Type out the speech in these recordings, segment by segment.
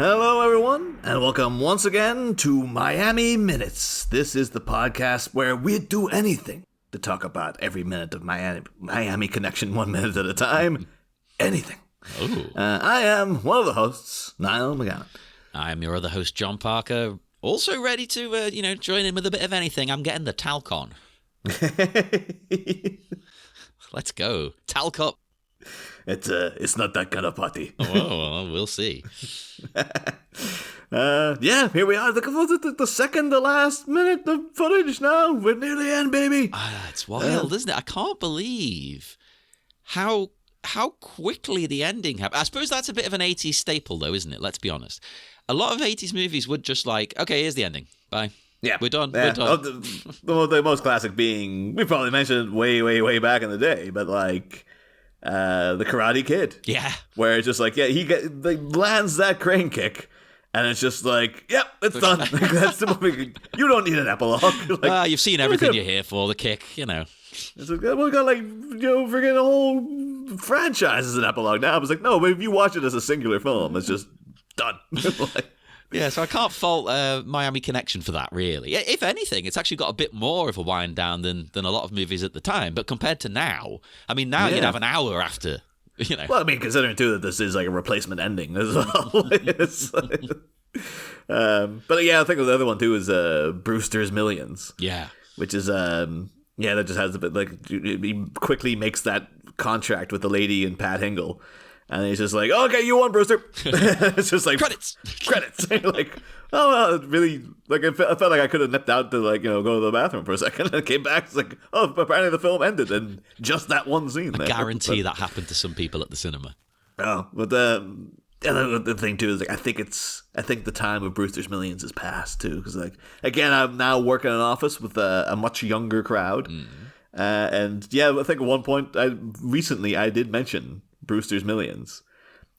Hello, everyone, and welcome once again to Miami Minutes. This is the podcast where we do anything to talk about every minute of Miami Connection 1 minute at a time. Anything. I am one of the hosts, Niall McGowan. I'm your other host, John Parker. Also ready to, join in with a bit of anything. I'm getting the talc on. Let's go. Talc up. It's not that kind of party. Oh, well, we'll see. Here we are. The second to last minute of footage now. We're near the end, baby. It's wild, isn't it? I can't believe how quickly the ending happened. I suppose that's a bit of an 80s staple, though, isn't it? Let's be honest. A lot of 80s movies would just like, okay, here's the ending. Bye. Yeah. We're done. Yeah. We're done. The most classic being, we probably mentioned it way back in the day, but like... the Karate Kid. Yeah. Where it's just like, he lands that crane kick, and it's just like, yep, it's done. That's the movie. You don't need an epilogue. Like, you've seen everything you're here for, the kick, It's like, we got freaking a whole franchise as an epilogue now. I was like, no, but if you watch it as a singular film, it's just done. Yeah, so I can't fault Miami Connection for that, really. If anything, it's actually got a bit more of a wind down than a lot of movies at the time. But compared to now, you'd have an hour after, Well, I mean, considering, too, that this is like a replacement ending as well. But yeah, I think the other one, too, is Brewster's Millions. Yeah. Which is, that just has a bit, like, he quickly makes that contract with the lady in Pat Hingle. And he's just like, okay, you won, Brewster. It's just like credits. Like, oh, well, it really, like, I felt like I could have nipped out to, like, go to the bathroom for a second, and came back. It's like, oh, apparently the film ended in just that one scene. I guarantee that happened to some people at the cinema. Oh, but the thing too is, like, I think the time of Brewster's Millions is past too, because, like, again, I'm now working in an office with a much younger crowd, and yeah, I think at one point I did mention Brewster's Millions.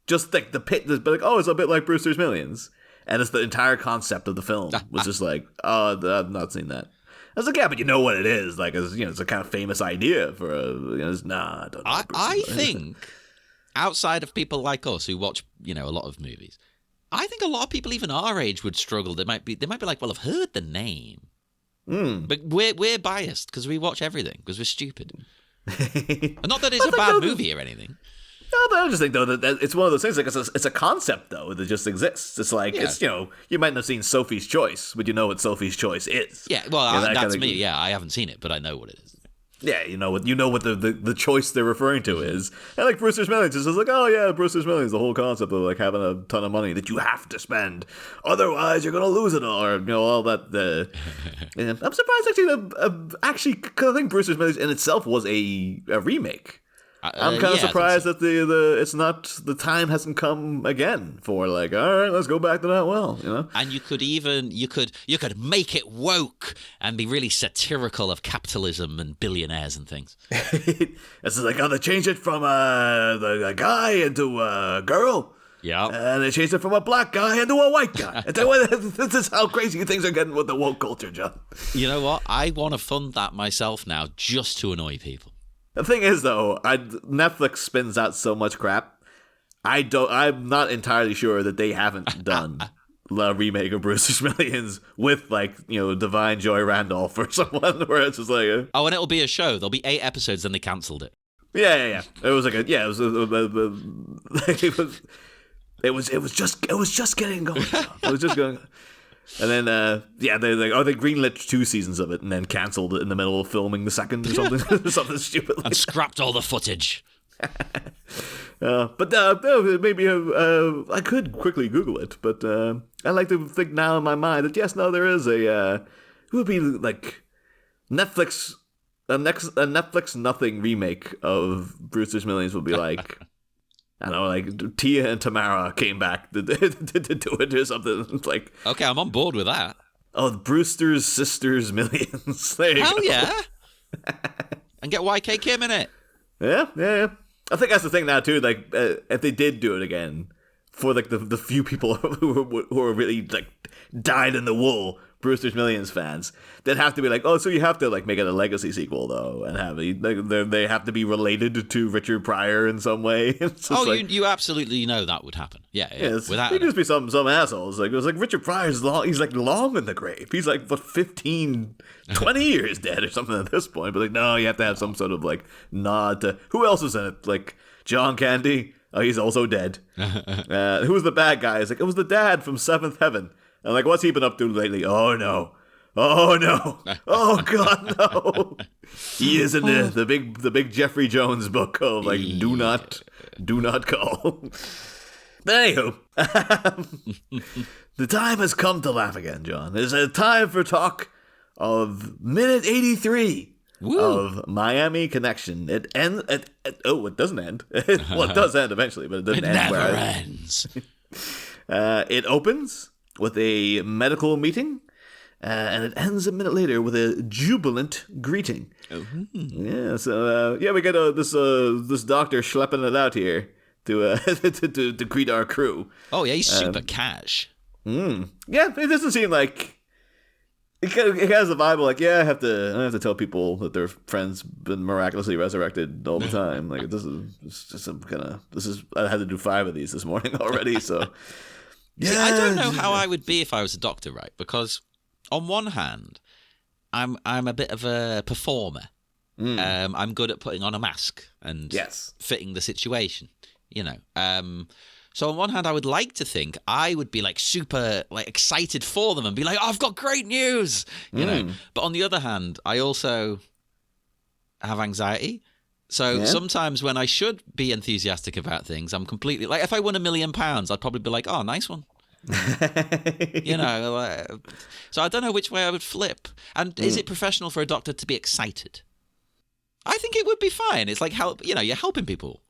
Just like the pit, but like, oh, it's a bit like Brewster's Millions, and it's the entire concept of the film was just like, oh, I've not seen that. I was like, yeah, but you know what it is, like, it's a kind of famous idea for a. I don't know. I think outside of people like us who watch, a lot of movies, I think a lot of people even our age would struggle. They might be like, well, I've heard the name, but we're biased because we watch everything because we're stupid. Not that it's a bad movie or anything. No, but I just think, though, that it's one of those things, like, it's a concept, though, that just exists. It's like, it's, you might not have seen Sophie's Choice, but you know what Sophie's Choice is. Yeah, well, that's me. Yeah, I haven't seen it, but I know what it is. Yeah, you know what the choice they're referring to is. And, like, Brewster's Millions is like, oh, yeah, Brewster's Millions, the whole concept of, like, having a ton of money that you have to spend. Otherwise, you're going to lose it all, or, all that. And I'm surprised, actually, because I think Brewster's Millions in itself was a remake. I'm kind of surprised that it's not, the time hasn't come again for, like, all right, let's go back to that well, And you could make it woke and be really satirical of capitalism and billionaires and things. It's like, oh, they changed it from a guy into a girl. Yeah. And they changed it from a black guy into a white guy. This is how crazy things are getting with the woke culture, John. You know what? I want to fund that myself now just to annoy people. The thing is, though, Netflix spins out so much crap. I'm not entirely sure that they haven't done a remake of Brewster's Millions with, like, Divine Joy Randolph or someone, where it's just like, oh, and it'll be a show. There'll be 8 episodes, then they cancelled it. Yeah. It was like it was just getting going. It was just going. And then, they greenlit 2 seasons of it and then cancelled it in the middle of filming the second or something, something stupid. And scrapped all the footage. But maybe I could quickly Google it, but I like to think now in my mind that yes, no, there is it would be like Netflix, a Netflix nothing remake of Brewster's Millions would be like. I don't know, like Tia and Tamara came back to do it or something. It's like, okay, I'm on board with that. Oh, Brewster's Sisters Millions. There you Hell go. Yeah. And get YK Kim in it. Yeah. I think that's the thing now too. Like, if they did do it again, for like the few people who are really like dyed in the wool, Brewster's Millions fans that have to be like, oh, so you have to like make it a legacy sequel though, and have they have to be related to Richard Pryor in some way. You absolutely know that would happen. Yeah, without he'd just be some assholes. Like it was like Richard Pryor's long. He's like long in the grave. He's like 15, 20 years dead or something at this point. But like, no, you have to have some sort of like nod to who else is in it. Like John Candy. Oh, he's also dead. Who was the bad guy? It's like, it was the dad from Seventh Heaven. And like, what's he been up to lately? Oh, no. Oh, no. Oh, God, no. He is in the big Jeffrey Jones book of like, do not call. But anywho, the time has come to laugh again, John. It's a time for talk of minute 83. Woo. Of Miami Connection. It ends. It doesn't end. Well, it does end eventually, but it doesn't end. Never ends. It opens with a medical meeting, and it ends a minute later with a jubilant greeting. Yeah. So we got this doctor schlepping it out here to greet our crew. Oh yeah, he's super cash. Yeah, it doesn't seem like. It has the vibe of like, yeah, I have to tell people that their friend's been miraculously resurrected all the time. Like I had to do 5 of these this morning already. So yeah, see, I don't know how I would be if I was a doctor, right? Because on one hand, I'm a bit of a performer. I'm good at putting on a mask and fitting the situation. You know. So on one hand, I would like to think I would be like super like excited for them and be like, oh, I've got great news, you know. But on the other hand, I also have anxiety. So sometimes when I should be enthusiastic about things, I'm completely like, if I won £1 million, I'd probably be like, oh, nice one. You know, so I don't know which way I would flip. And is it professional for a doctor to be excited? I think it would be fine. It's like you're helping people.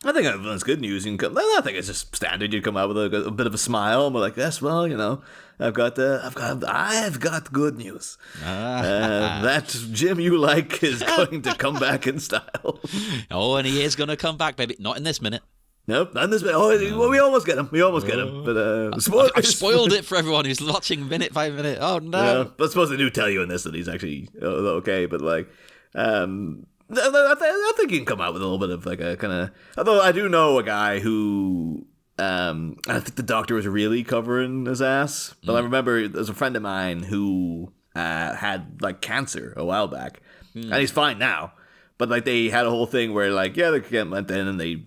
I think that's good news. I think it's just standard. You come out with a bit of a smile, and we're like, yes, well, you know, I've got good news. That Jim you like is going to come back in style. Oh, and he is going to come back, baby. Not in this minute. Nope, not in this minute. Oh, well, we almost get him. But I've spoiled it for everyone who's watching minute by minute. Oh no! Yeah, but I suppose they do tell you in this that he's actually okay. But like, I think you can come out with a little bit of like a kind of. Although I do know a guy who, I think the doctor was really covering his ass. But I remember there's a friend of mine who had like cancer a while back, and he's fine now. But like they had a whole thing where like they went in and they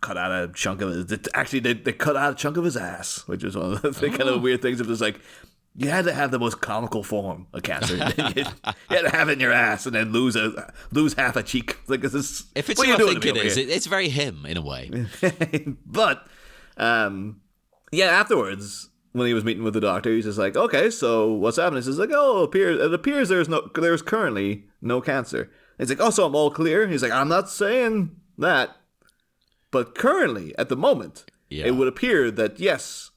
cut out a chunk of it. Actually, they cut out a chunk of his ass, which is one of the kind of weird things. Of just like. You had to have the most comical form of cancer. You had to have it in your ass and then lose half a cheek. Like this is if it's what you think it is. It's very him in a way. But afterwards when he was meeting with the doctor, he's just like, okay, so what's happening? He's like, it appears there's currently no cancer. He's like, oh, so I'm all clear. He's like, I'm not saying that, but currently at the moment, it would appear that yes.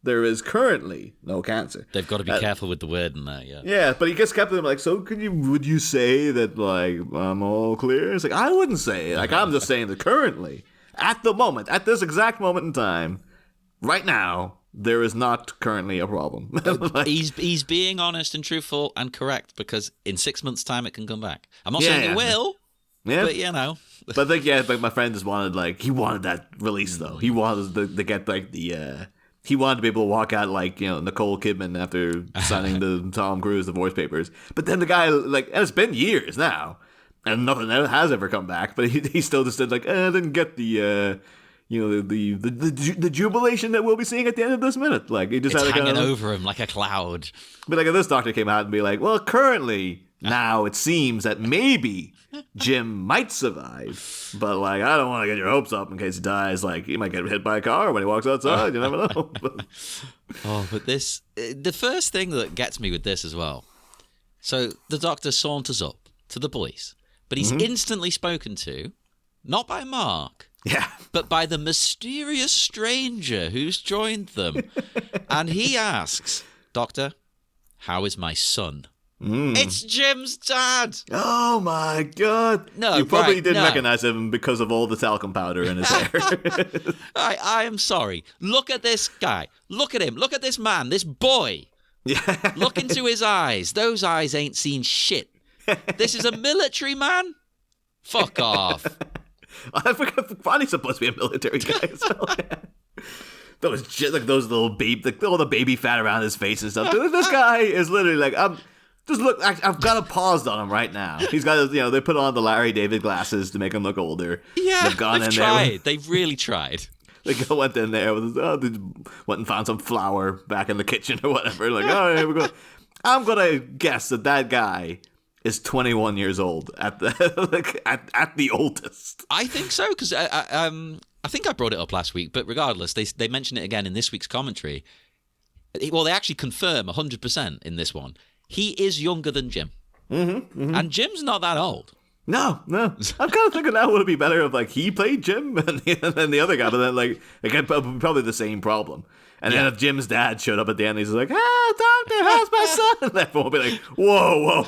There is currently no cancer. They've got to be careful with the word in that, Yeah, but he just kept them like, so would you say that, like, I'm all clear? It's like, I wouldn't say it. Like, I'm just saying that currently, at the moment, at this exact moment in time, right now, there is not currently a problem. Like, he's being honest and truthful and correct because in 6 months' time, it can come back. I'm not saying it will, but, you know. But, like, but my friend just wanted, he wanted that release, though. He wanted to get, like, he wanted to be able to walk out like, you know, Nicole Kidman after signing the Tom Cruise divorce papers. But then the guy, like, and it's been years now, and nothing has ever come back. But he still just said, like, I didn't get the jubilation that we'll be seeing at the end of this minute. Like, he just it's had hanging over him like a cloud. But like, if this doctor came out and be like, well, currently now it seems that maybe Jim might survive, but like, I don't want to get your hopes up in case he dies. Like, he might get hit by a car when he walks outside. You never know. But the first thing that gets me with this as well. So the doctor saunters up to the police, but he's instantly spoken to, not by Mark, but by the mysterious stranger who's joined them. And he asks, Doctor, how is my son? It's Jim's dad. Oh my God! No, you probably didn't recognize him because of all the talcum powder in his hair. I am sorry. Look at this guy. Look at him. Look at this man. This boy Yeah. Look into his eyes. Those eyes ain't seen shit. This is a military man? Fuck off. I forgot Bonnie's supposed to be a military guy. So, yeah. Those little baby, all the baby fat around his face and stuff. This guy is literally like, I've got a paused on him right now. He's got, they put on the Larry David glasses to make him look older. Yeah, they've tried. They've really tried. They went in there with went and found some flour back in the kitchen or whatever. Like, oh, here we go. I'm gonna guess that guy is 21 years old at the at the oldest. I think so, because I think I brought it up last week, but regardless, they mention it again in this week's commentary. Well, they actually confirm 100% in this one. He is younger than Jim. And Jim's not that old. No. I'm kind of thinking that would be better if he played Jim and the other guy, but then again, probably the same problem. And then if Jim's dad showed up at the end, he's like, doctor, how's my son? And everyone will be like, whoa,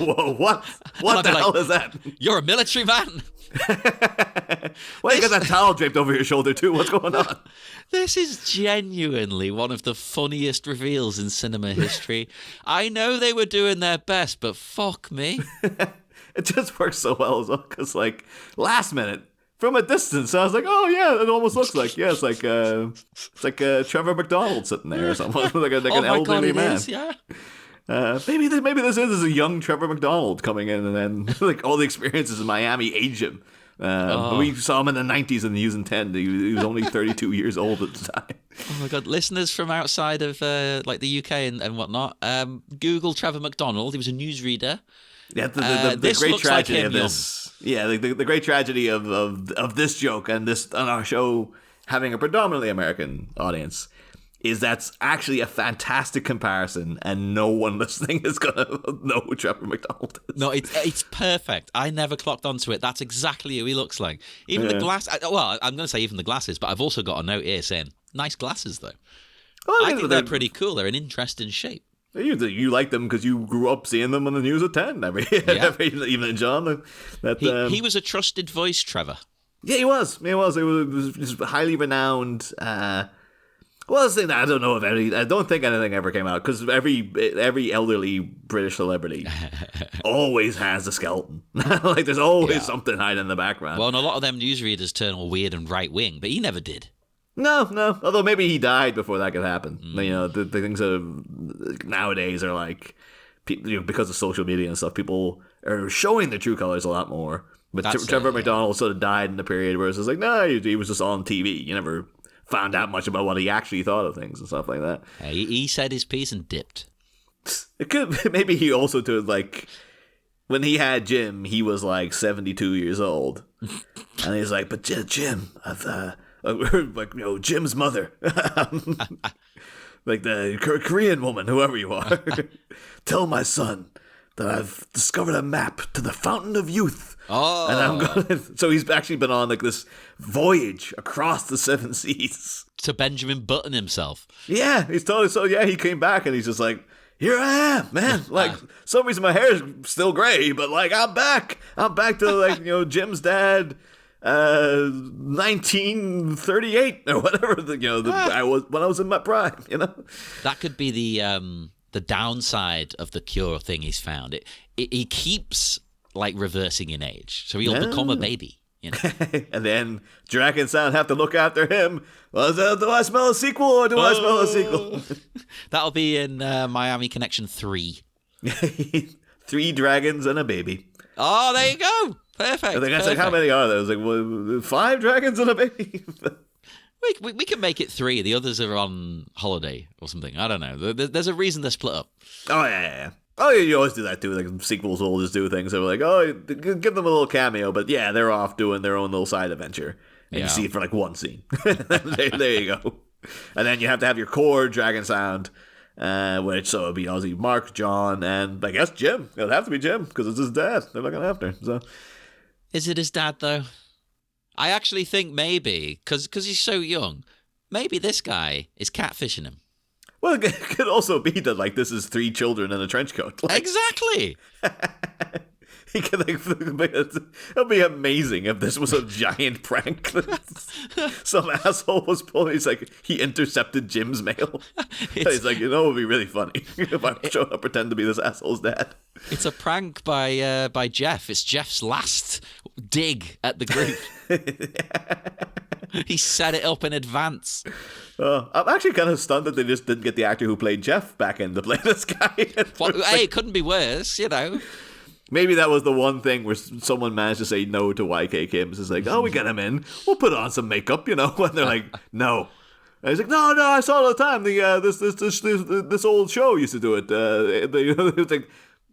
what the hell is that? You're a military man. Why you got that towel draped over your shoulder too? What's going on? This is genuinely one of the funniest reveals in cinema history. I know they were doing their best, but fuck me. It just works so well as well, because last minute, from a distance, I was like, oh yeah, it almost looks like, it's like Trevor McDonald sitting there or something, like an elderly man. Is, yeah. Maybe this is a young Trevor McDonald coming in, and then all the experiences in Miami age him. We saw him in the 90s in the Using 10. He was only 32 years old at the time. Oh my God, listeners from outside of the UK and whatnot, Google Trevor McDonald. He was a newsreader. Yeah, the great tragedy of this. Yeah, the great tragedy of this joke and this on our show having a predominantly American audience is that's actually a fantastic comparison, and no one listening is gonna know who Trevor McDonald is. No, it's perfect. I never clocked onto it. That's exactly who he looks like. Even the glass. Well, I'm gonna say even the glasses, but I've also got a note here saying nice glasses though. Well, I think they're pretty cool. They're an interesting shape. You like them because you grew up seeing them on the news at 10 every evening, John. He was a trusted voice, Trevor. Yeah, he was. He was just highly renowned. Well, the thing that I don't think anything ever came out, because every elderly British celebrity always has a skeleton. There's always something hiding in the background. Well, and a lot of them newsreaders turn all weird and right wing, but he never did. No. Although maybe he died before that could happen. The things that nowadays are because of social media and stuff, people are showing their true colors a lot more. But Trevor McDonald sort of died in the period where it's just no, he was just on TV. You never found out much about what he actually thought of things and stuff like that. He said his piece and dipped. It could maybe he also when he had Jim, he was 72 years old, and he's like, but Jim, I've Jim's mother, the Korean woman, whoever you are, tell my son that I've discovered a map to the Fountain of Youth. Oh. And I'm going. So he's actually been on this voyage across the 7 seas to Benjamin Button himself. Yeah, he's totally. So yeah, he came back and he's just like, here I am, man. Some reason my hair is still gray, but I'm back. I'm back to Jim's dad, 1938 or whatever. I was when I was in my prime. That could be the downside of the cure thing he's found. He keeps reversing in age, so he'll become a baby. And then Drac and Sound have to look after him. Well, do I smell a sequel or do I smell a sequel? That'll be in Miami Connection 3. 3 dragons and a baby. Oh, there you go. Perfect. I think I said, how many are there? I was 5 dragons and a baby. We can make it 3. The others are on holiday or something. I don't know. There's a reason they're split up. Oh, yeah. Oh, yeah, you always do that, too. Sequels will just do things. So give them a little cameo. But, yeah, they're off doing their own little side adventure. And you see it for, 1 scene. there you go. And then you have to have your core Dragon Sound, which, so it'll be Ozzy, Mark, John, and I guess Jim. It'll have to be Jim, because it's his dad. They're looking after. So. Is it his dad, though? I actually think maybe, because he's so young, maybe this guy is catfishing him. Well, it could also be that, this is 3 children in a trench coat. Exactly. He can it'd be amazing if this was a giant prank. Some asshole was pulling. He's like, he intercepted Jim's mail. He's like, it would be really funny if I showed up, pretend to be this asshole's dad. It's a prank by Jeff. It's Jeff's last dig at the group. He set it up in advance. I'm actually kind of stunned that they just didn't get the actor who played Jeff back in to play this guy. Hey, it couldn't be worse, Maybe that was the one thing where someone managed to say no to YK Kim's. It's like, oh, we get him in. We'll put on some makeup, And they're like, no. And he's like, no, I saw it all the time. This old show used to do it. It's like,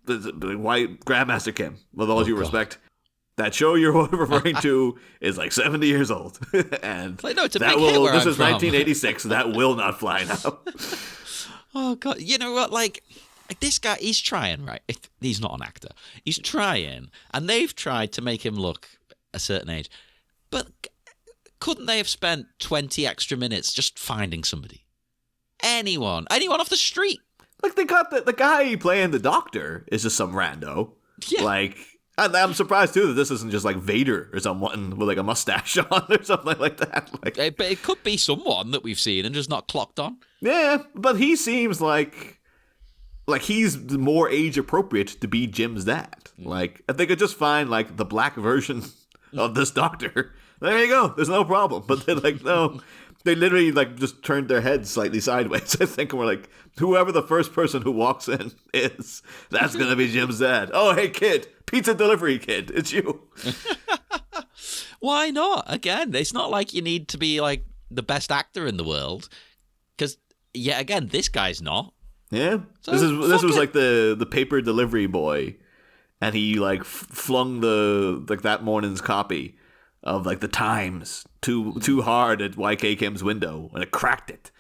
why Grandmaster Kim? With all due respect, that show you're referring to is like 70 years old, and this is 1986. That will not fly now. Oh God, you know what? Like this guy, he's trying, right? He's not an actor. He's trying, and they've tried to make him look a certain age, but couldn't they have spent 20 extra minutes just finding somebody, anyone off the street? Like they got the guy playing the doctor is just some rando. Yeah. Like, and I'm surprised too that this isn't just like Vader or someone with like a mustache on or something like that. Like, but it could be someone that we've seen and just not clocked on. Yeah, but he seems like he's more age appropriate to be Jim's dad. Like, if they could just find like the black version of this doctor, there you go. There's no problem. But they're like, no. They literally like just turned their heads slightly sideways, I think, and we're like, whoever the first person who walks in is, that's gonna be Jim's dad. Oh, hey kid, pizza delivery kid, it's you. Why not? Again, it's not like you need to be like the best actor in the world, because again, this guy's not. Yeah, so this was like the paper delivery boy, and he like flung that morning's copy of like the Times too hard at YK Kim's window, and it cracked it.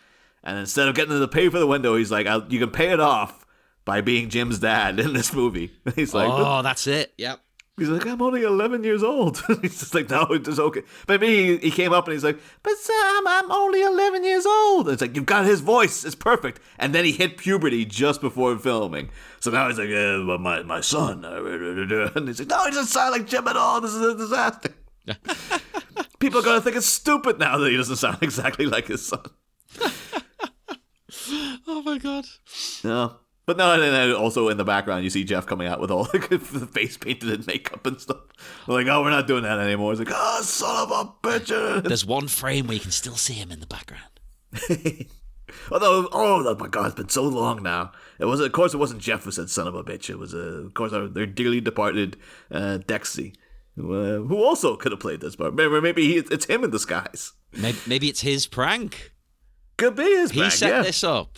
And instead of getting to pay for the window, he's like, you can pay it off by being Jim's dad in this movie. He's like, oh, that's it. Yep. He's like, I'm only 11 years old. He's just like, no, it's okay. But maybe he came up and he's like, but Sam, I'm only 11 years old. And it's like, you've got his voice. It's perfect. And then he hit puberty just before filming. So now he's like, well, my son. And he's like, no, he doesn't sound like Jim at all. This is a disaster. People are going to think it's stupid now that he doesn't sound exactly like his son. Oh, my God. No. But no, and then also in the background, you see Jeff coming out with all the face painted and makeup and stuff. We're like, oh, we're not doing that anymore. It's like, oh, son of a bitch. There's one frame where you can still see him in the background. Although, oh my God, it's been so long now. Of course, it wasn't Jeff who said son of a bitch. It was, of course, their dearly departed Dexy, who also could have played this part. Maybe it's him in disguise. Maybe it's his prank. Could be his prank, He set this up.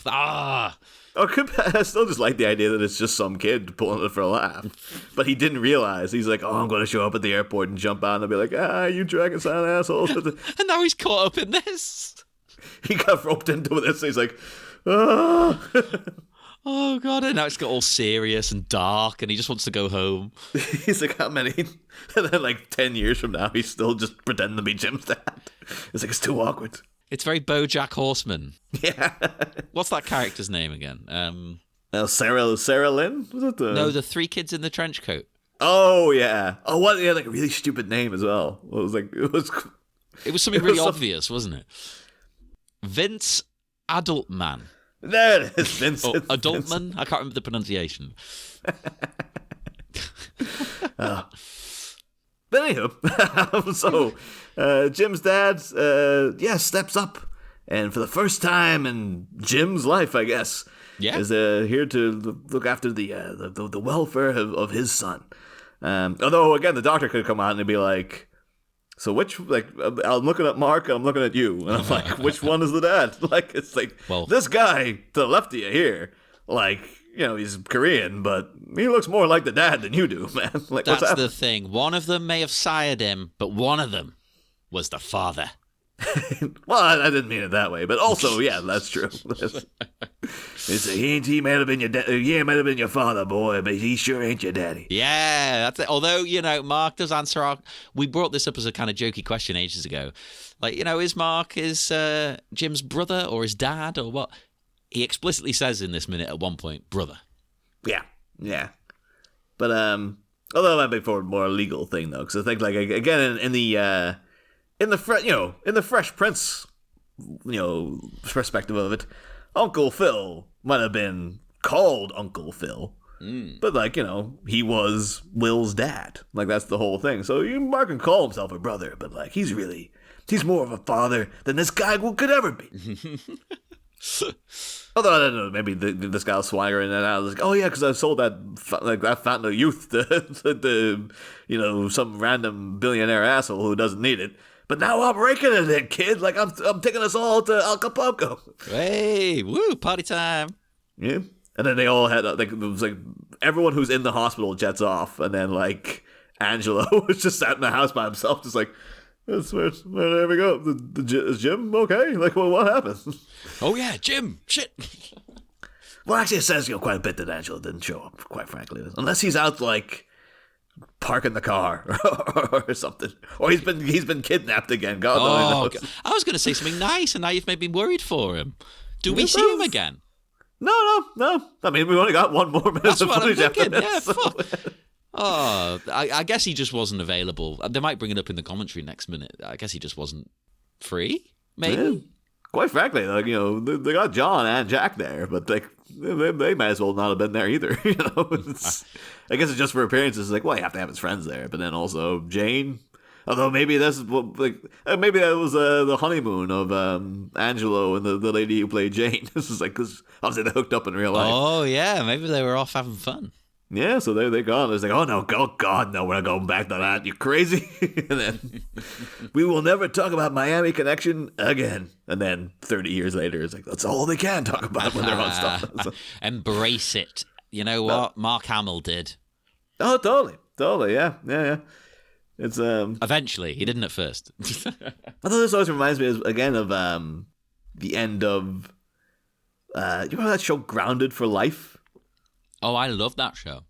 Or I still just like the idea that it's just some kid pulling it for a laugh. But he didn't realize. He's like, oh, I'm going to show up at the airport and jump out and be like, you dragon sound assholes. And now he's caught up in this. He got roped into this. He's like, oh. Oh, God. And now it's got all serious and dark and he just wants to go home. He's like, how many? And then like 10 years from now, he's still just pretending to be Jim's dad. It's like, it's too awkward. It's very BoJack Horseman. Yeah. What's that character's name again? Sarah Lynn? Was it No, the three kids in the trench coat. Oh, yeah. Oh, what? Yeah, like a really stupid name as well. It was something really obvious, wasn't it? Vince Adultman. There it is, Vince. Adultman? I can't remember the pronunciation. But anywho, so Jim's dad, steps up, and for the first time in Jim's life, I guess, is here to look after the welfare of his son. Although again, the doctor could come out and be like, so which, like, I'm looking at Mark, I'm looking at you, and I'm like, which one is the dad? Like, it's like, this guy to the left of you here, like, he's Korean, but he looks more like the dad than you do, man. Like, that's the thing. One of them may have sired him, but one of them was the father. Well, I didn't mean it that way, but also, yeah, that's true. He might have been your might have been your father, boy, but he sure ain't your daddy. Yeah, that's it. Although, Mark does answer we brought this up as a kind of jokey question ages ago. Like, is Mark Jim's brother or his dad or what? He explicitly says in this minute at one point, brother. Yeah. But Although it might be for a more legal thing though, because I think like again in the Fresh Prince, perspective of it, Uncle Phil might have been called Uncle Phil. But, like, he was Will's dad. Like, that's the whole thing. So Mark can call himself a brother, but, like, he's more of a father than this guy could ever be. Although, I don't know, maybe this guy was swaggering it out. I was like, oh, yeah, because I sold that fountain of youth to some random billionaire asshole who doesn't need it. But now I'm raking it in, kid. Like, I'm taking us all to Acapulco. Hey, woo, party time. Yeah. And then they all had, like, it was like, everyone who's in the hospital jets off. And then, like, Angelo was just sat in the house by himself, just like, there we go. Is Jim okay? Like, well, what happened? Oh, yeah, Jim. Shit. Well, actually, it says, quite a bit that Angelo didn't show up, quite frankly. Unless he's out, like, parking the car or something. Or he's been kidnapped again. God only knows. I was going to say something nice, and now you've made me worried for him. Do we see him again? No. I mean, we've only got one more minute That's of what I'm footage after thinking. this. Yeah, So. fuck. Oh, I guess he just wasn't available. They might bring it up in the commentary next minute. I guess he just wasn't free, maybe? Yeah. Quite frankly, like, they got John and Jack there, but they might as well not have been there either. I guess it's just for appearances. Like, well, you have to have his friends there, but then also Jane. Although maybe that's maybe that was the honeymoon of Angelo and the lady who played Jane. This is like, because obviously they hooked up in real life. Oh yeah, maybe they were off having fun. Yeah, so they're gone. It's like, oh no, God, no, we're not going back to that. You crazy? And then we will never talk about Miami Connection again. And then 30 years later, it's like that's all they can talk about when they're on stuff. So. Embrace it. You know what? Mark Hamill did. Oh, totally, yeah. It's Eventually, he didn't at first. Although this always reminds me again of the end of you remember that show Grounded for Life? Oh, I love that show.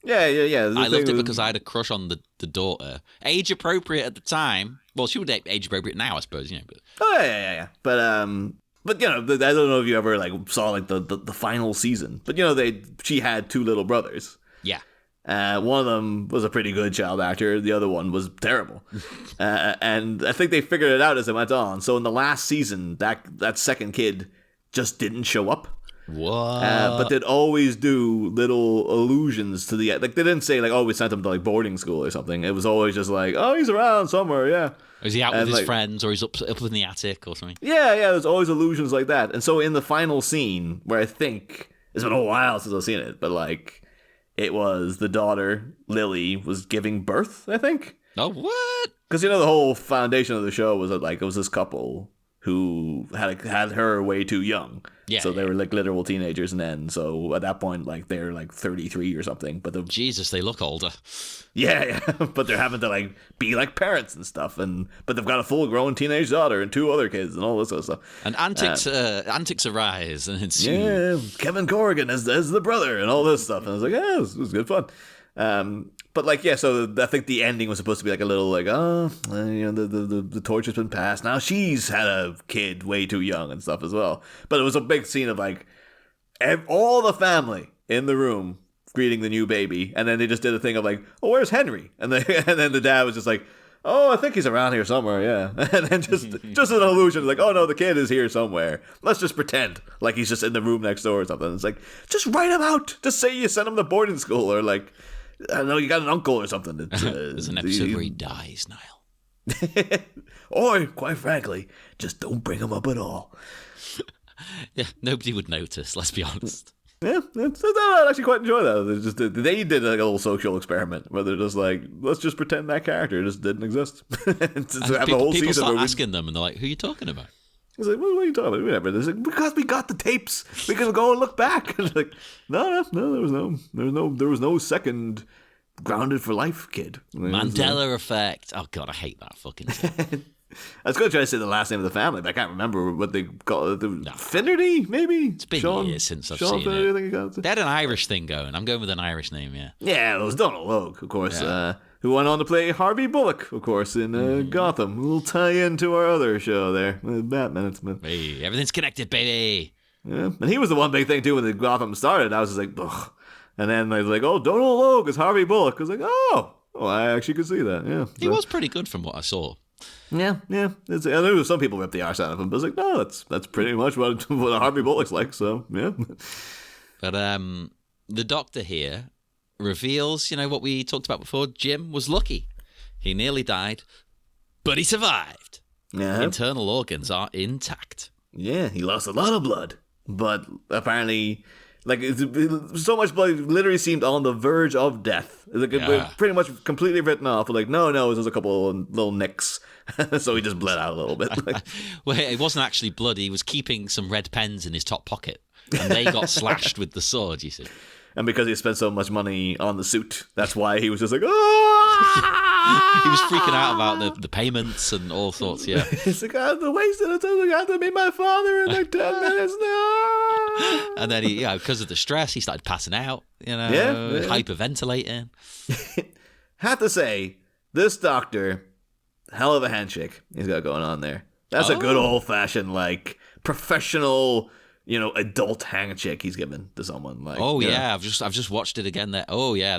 Yeah. I loved it because I had a crush on the daughter. Age appropriate at the time. Well, she would be age appropriate now, I suppose. But... Oh yeah. But I don't know if you ever like saw like the final season. But she had two little brothers. Yeah. One of them was a pretty good child actor. The other one was terrible. And I think they figured it out as they went on. So in the last season, that second kid just didn't show up. What? But they'd always do little allusions to like they didn't say like, oh, we sent him to like boarding school or something. It was always just like, oh, he's around somewhere, yeah. Or is he out with his friends, or he's up in the attic or something? Yeah. There's always allusions like that. And so in the final scene, where I think it's been a while since I've seen it, but like it was the daughter Lily was giving birth, I think. Oh, what? Because the whole foundation of the show was that like it was this couple who had her way too young. Yeah. So they were like literal teenagers, and then so at that point like they're like 33 or something. But Jesus, they look older. Yeah. But they're having to like be like parents and stuff, but they've got a full grown teenage daughter and two other kids and all this sort of stuff. And antics arise and ensue. Yeah, Kevin Corrigan as the brother and all this stuff. And I was like, yeah, it was good fun. But like, yeah, so I think the ending was supposed to be like a little like, the torch has been passed. Now she's had a kid way too young and stuff as well. But it was a big scene of like all the family in the room greeting the new baby, and then they just did a thing of like, oh, where's Henry? And then the dad was just like, oh, I think he's around here somewhere, yeah. And then just an illusion, like, oh no, the kid is here somewhere. Let's just pretend like he's just in the room next door or something. It's like, just write him out. Just say you sent him to boarding school, or like, I don't know, you got an uncle or something. There's an episode where he dies, Niall. Or, quite frankly, just don't bring him up at all. Yeah, nobody would notice, let's be honest. Yeah, I actually quite enjoy that. They did like a little social experiment where they're just like, let's just pretend that character just didn't exist. People start asking them, and they're like, who are you talking about? He's like, what are you talking about? Whatever. They're like, because we got the tapes. We can go and look back. And like, no, there was no second Grounded for Life kid. Mandela effect. Oh god, I hate that fucking thing. I was going to try to say the last name of the family, but I can't remember what they call it. Finnerty, maybe? It's been years since I've seen Finnerty, it. They had an Irish thing going. I'm going with an Irish name, yeah. Yeah, it was Donald Logue, of course, who went on to play Harvey Bullock, of course, in Gotham. We'll tie into our other show there, Batman. Hey, everything's connected, baby. Yeah, and he was the one big thing, too, when the Gotham started. I was just like, ugh. And then they're like, oh, Donald Logue is Harvey Bullock. I was like, oh, I actually could see that. Yeah, He was pretty good from what I saw. Yeah. I know some people rip the arse out of him, but I was like, no, that's pretty much what Harvey Bullock's like. So yeah. But the Doctor here reveals, what we talked about before. Jim was lucky; he nearly died, but he survived. Yeah. Internal organs are intact. Yeah, he lost a lot of blood, but apparently. Like, so much blood literally seemed on the verge of death. Like, it pretty much completely written off. Like, no, it was just a couple of little nicks. So he just bled out a little bit. Like, well, it wasn't actually blood. He was keeping some red pens in his top pocket. And they got slashed with the sword, you see. And because he spent so much money on the suit, that's why he was just like, oh! He was freaking out about the payments and all sorts, yeah. It's like, I have to waste it. I have to meet my father in like 10 minutes now. And then because of the stress, he started passing out, hyperventilating. Have to say, this Doctor, hell of a handshake he's got going on there. That's a good old-fashioned, like, professional... adult handshake he's given to someone. Like, I've just watched it again. There,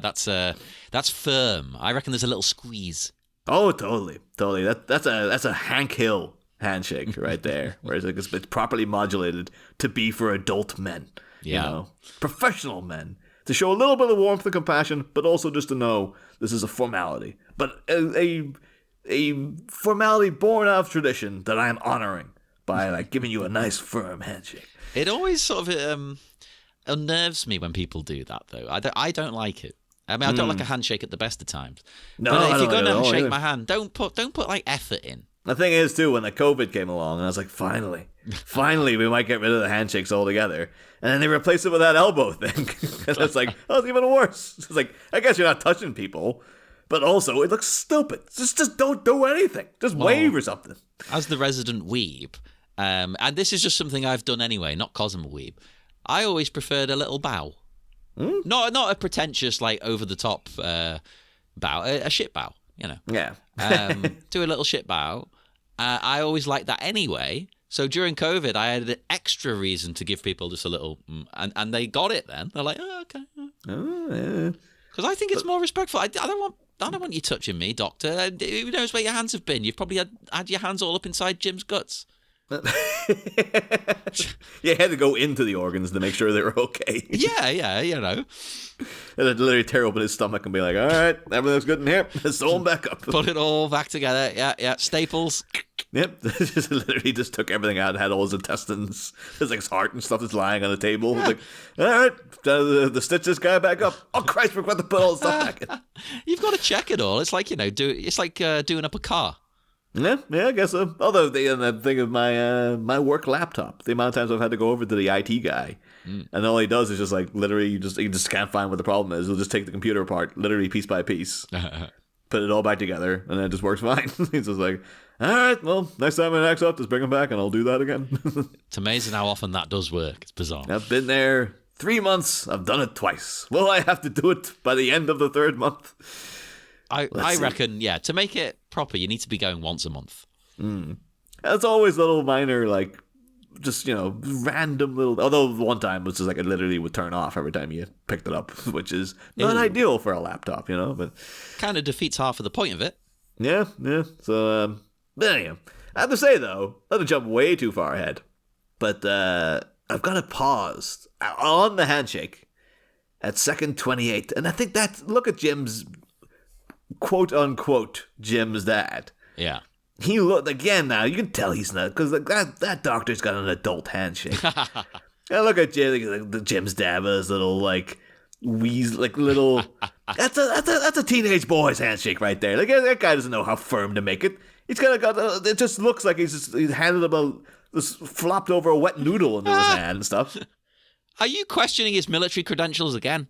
that's firm. I reckon there's a little squeeze. Oh, totally. That's a Hank Hill handshake right there, where it's properly modulated to be for adult men. Yeah, professional men, to show a little bit of warmth and compassion, but also just to know this is a formality, but a formality born out of tradition that I am honoring by like giving you a nice firm handshake. It always sort of unnerves me when people do that, though. I don't like it. I mean, I don't like a handshake at the best of times. No, but if you're going to shake my hand, don't put like effort in. The thing is, too, when the COVID came along, and I was like, finally, we might get rid of the handshakes altogether. And then they replaced it with that elbow thing. And it's like, it's even worse. It's like, I guess you're not touching people, but also it looks stupid. Just don't do anything. Just wave or something. As the resident weeb, and this is just something I've done anyway, not cause I'm a weeb, I always preferred a little bow. Not a pretentious, like, over-the-top bow, a shit bow, Yeah. Do a little shit bow. I always liked that anyway. So during COVID, I had an extra reason to give people just a little, and they got it then. They're like, oh, okay. Oh, yeah. Because I think it's more respectful. I don't want you touching me, Doctor. Who knows where your hands have been? You've probably had your hands all up inside Jim's guts. You had to go into the organs to make sure they were okay. Yeah, And then literally tear open his stomach and be like, all right, everything's good in here. Sew them back up. Put it all back together. Yeah. Staples. Yep. Literally just took everything out, had all his intestines, his heart and stuff that's lying on the table. Yeah. Like, all right, the stitch this guy back up. Oh, Christ, we've got to put all the stuff back in. You've got to check it all. It's like, it's like doing up a car. Yeah, I guess so. Although the thing of my work laptop, the amount of times I've had to go over to the IT guy, and all he does is just like literally you just can't find what the problem is. He'll just take the computer apart, literally piece by piece, put it all back together, and then it just works fine. He's just like, all right, well, next time I next up, just bring him back, and I'll do that again. It's amazing how often that does work. It's bizarre. I've been there 3 months. I've done it twice. Will I have to do it by the end of the 3rd month? I reckon, to make it proper, you need to be going once a month. It's always little minor, like, just, random little... Although one time was just like it literally would turn off every time you picked it up, which is not ideal for a laptop, but... Kind of defeats half of the point of it. Yeah. So, but anyway, I have to say, though, not to jump way too far ahead, but I've got to pause on the handshake at second 28, and I think look at Jim's... quote-unquote Jim's dad. Yeah. He looked, again now, you can tell he's not, because that doctor's got an adult handshake. And look at Jim's dad with his little, like, little... that's a teenage boy's handshake right there. Like, that guy doesn't know how firm to make it. He's kind of got, it just looks like he's handed him flopped over a wet noodle into his hand and stuff. Are you questioning his military credentials again?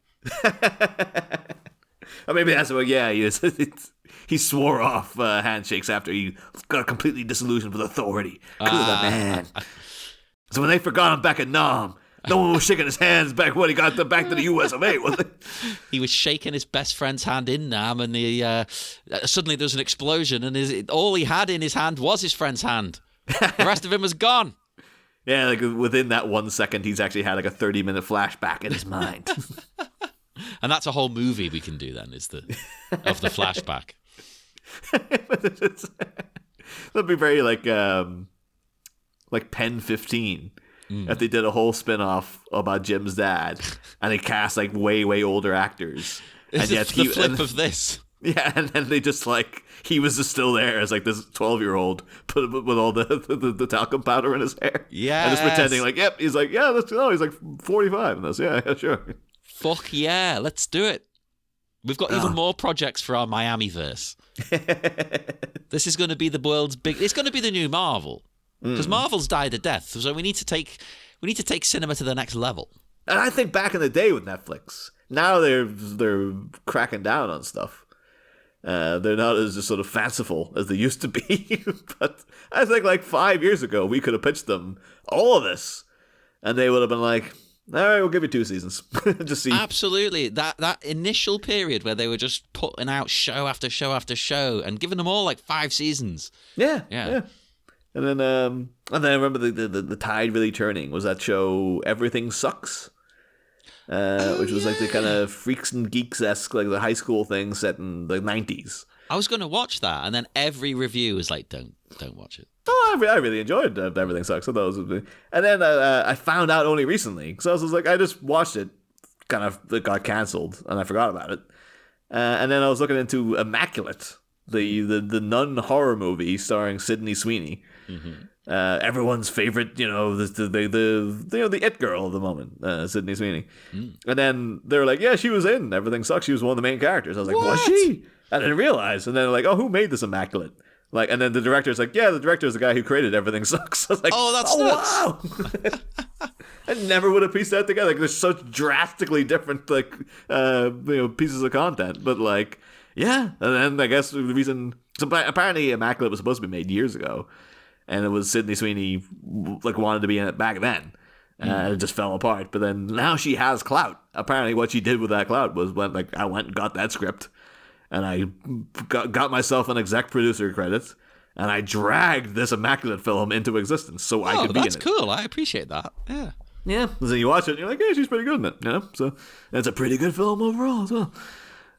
Or maybe that's what, he swore off handshakes after he got completely disillusioned with authority. Good man. So when they forgot him back at Nam, no one was shaking his hands back when he got back to the US of A, was it? He was shaking his best friend's hand in Nam, and suddenly there was an explosion, and all he had in his hand was his friend's hand. The rest of him was gone. Yeah, like within that 1 second, he's actually had like a 30-minute flashback in his mind. And that's a whole movie we can do then, is of the flashback. That'd be very like Pen 15. If they did a whole spin-off about Jim's dad and they cast like way older actors. And yet the flip of this. Yeah, and then they just like he was just still there as like this 12-year-old with all the talcum powder in his hair. Yeah. And just pretending like, yep, he's like, yeah, he's like 45 in this. Yeah, sure. Fuck yeah, let's do it. We've got even more projects for our Miami verse. This is going to be the world's it's going to be the new Marvel. Because Marvel's died a death, so we need to take cinema to the next level. And I think back in the day with Netflix, now they're cracking down on stuff. They're not as just sort of fanciful as they used to be. But I think like 5 years ago, we could have pitched them all of this, and they would have been like, all right, we'll give you 2 seasons. Just see. Absolutely. That initial period where they were just putting out show after show after show and giving them all like 5 seasons. Yeah. And then I remember the tide really turning was that show Everything Sucks, which was like the kind of Freaks and Geeks-esque, like the high school thing set in the 90s. I was going to watch that, and then every review was like, don't watch it. Oh, I really enjoyed Everything Sucks. And then I found out only recently, because I was like, I just watched it, kind of it got cancelled, and I forgot about it. And then I was looking into Immaculate, the nun horror movie starring Sydney Sweeney. Mm-hmm. Everyone's favorite, the it girl of the moment, Sydney Sweeney. And then they were like, yeah, she was in Everything Sucks. She was one of the main characters. I was like, what? Was she? I didn't realize. And then they're like, oh, who made this Immaculate? Like, and then the director's like, yeah, the director is the guy who created Everything Sucks. I was like, oh, that's nuts. Wow. I never would have pieced that together. Like, there's such drastically different, like, pieces of content. But like, yeah. And then I guess the reason, so apparently Immaculate was supposed to be made years ago. And it was Sydney Sweeney, like, wanted to be in it back then. And it just fell apart. But then now she has clout. Apparently what she did with that clout was I went and got that script. And I got myself an exec producer credit. And I dragged this Immaculate film into existence so I could be in it. That's cool. I appreciate that. Yeah. Yeah. So you watch it and you're like, yeah, she's pretty good in it. You know? So it's a pretty good film overall as well.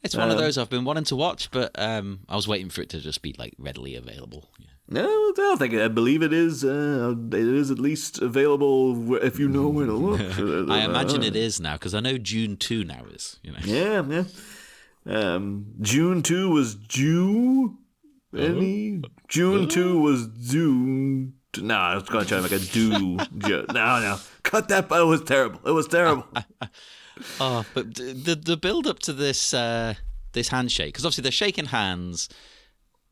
It's one of those I've been wanting to watch, but I was waiting for it to just be like readily available. Yeah. No, I don't think I believe it is. It is at least available if you know where to look. I imagine it is now because I know June 2 now is. Yeah. June 2 was due. June 2 was due. No, I was going to try to make a do joke. No, cut that. But it was terrible. But the build up to this handshake, because obviously they're shaking hands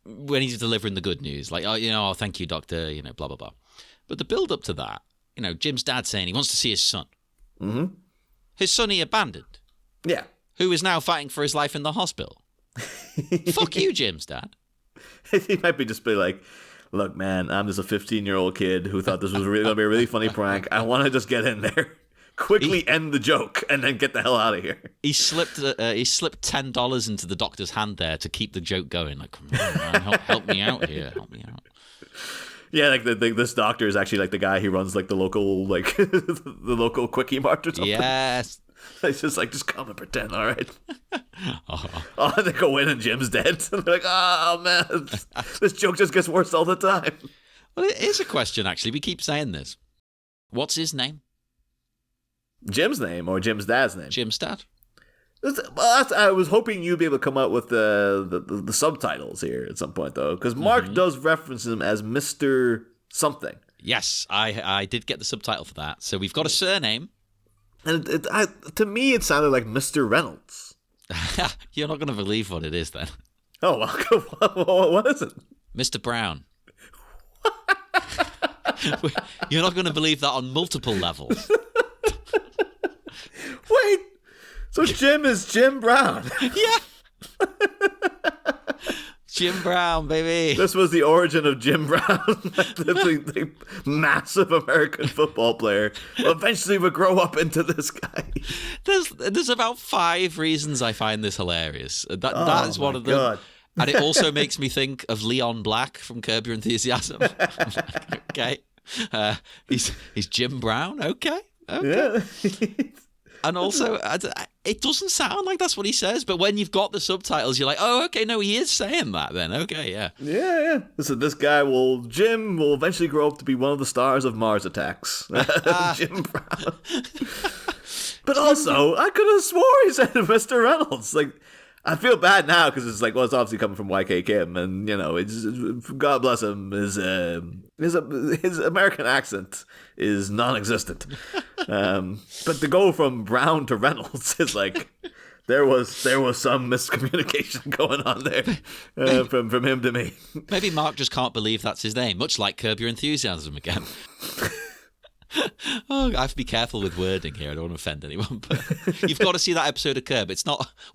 when he's delivering the good news, like, oh, thank you, doctor, blah blah blah. But the build up to that, Jim's dad saying he wants to see his son. Mm-hmm. His son he abandoned. Yeah. Who is now fighting for his life in the hospital. Fuck you, Jim's dad. He might just be like, look, man, I'm just a 15-year-old kid who thought this was really going to be a really funny prank. I want to just get in there, quickly end the joke, and then get the hell out of here. He slipped $10 into the doctor's hand there to keep the joke going. Like, come on, man, help me out here. Help me out. Yeah, like this doctor is actually like the guy who runs like the local the local quickie mart or something. Yes. It's just like, just come and pretend, all right? Oh, they go in and Jim's dead. And they're like, oh, man, this joke just gets worse all the time. Well, it is a question, actually. We keep saying this. What's his name? Jim's name or Jim's dad's name? Jim's dad. I was hoping you'd be able to come up with the subtitles here at some point, though, because Mark does reference him as Mr. Something. Yes, I did get the subtitle for that. So we've got a surname. And to me, it sounded like Mr. Reynolds. You're not going to believe what it is, then. Oh, well, what is it? Mr. Brown. You're not going to believe that on multiple levels. Wait, so Jim is Jim Brown? Yeah. Jim Brown, baby. This was the origin of Jim Brown, the massive American football player who eventually would grow up into this guy. There's about 5 reasons I find this hilarious. That is one of them. God. And it also makes me think of Leon Black from Curb Your Enthusiasm. Okay. He's Jim Brown. Okay. Yeah. And also, It doesn't sound like that's what he says, but when you've got the subtitles, you're like, oh, okay, no, he is saying that then. Okay, yeah. Yeah. So this guy Jim will eventually grow up to be one of the stars of Mars Attacks. Jim Brown. But also, I could have swore he said Mr. Reynolds. Like, I feel bad now because it's like, well, it's obviously coming from YK Kim, and it's God bless him. His American accent is non-existent. But to go from Brown to Reynolds is like there was some miscommunication going on there from him to me. Maybe Mark just can't believe that's his name, much like Curb Your Enthusiasm again. Oh, I have to be careful with wording here. I don't want to offend anyone, but you've got to see that episode of Curb.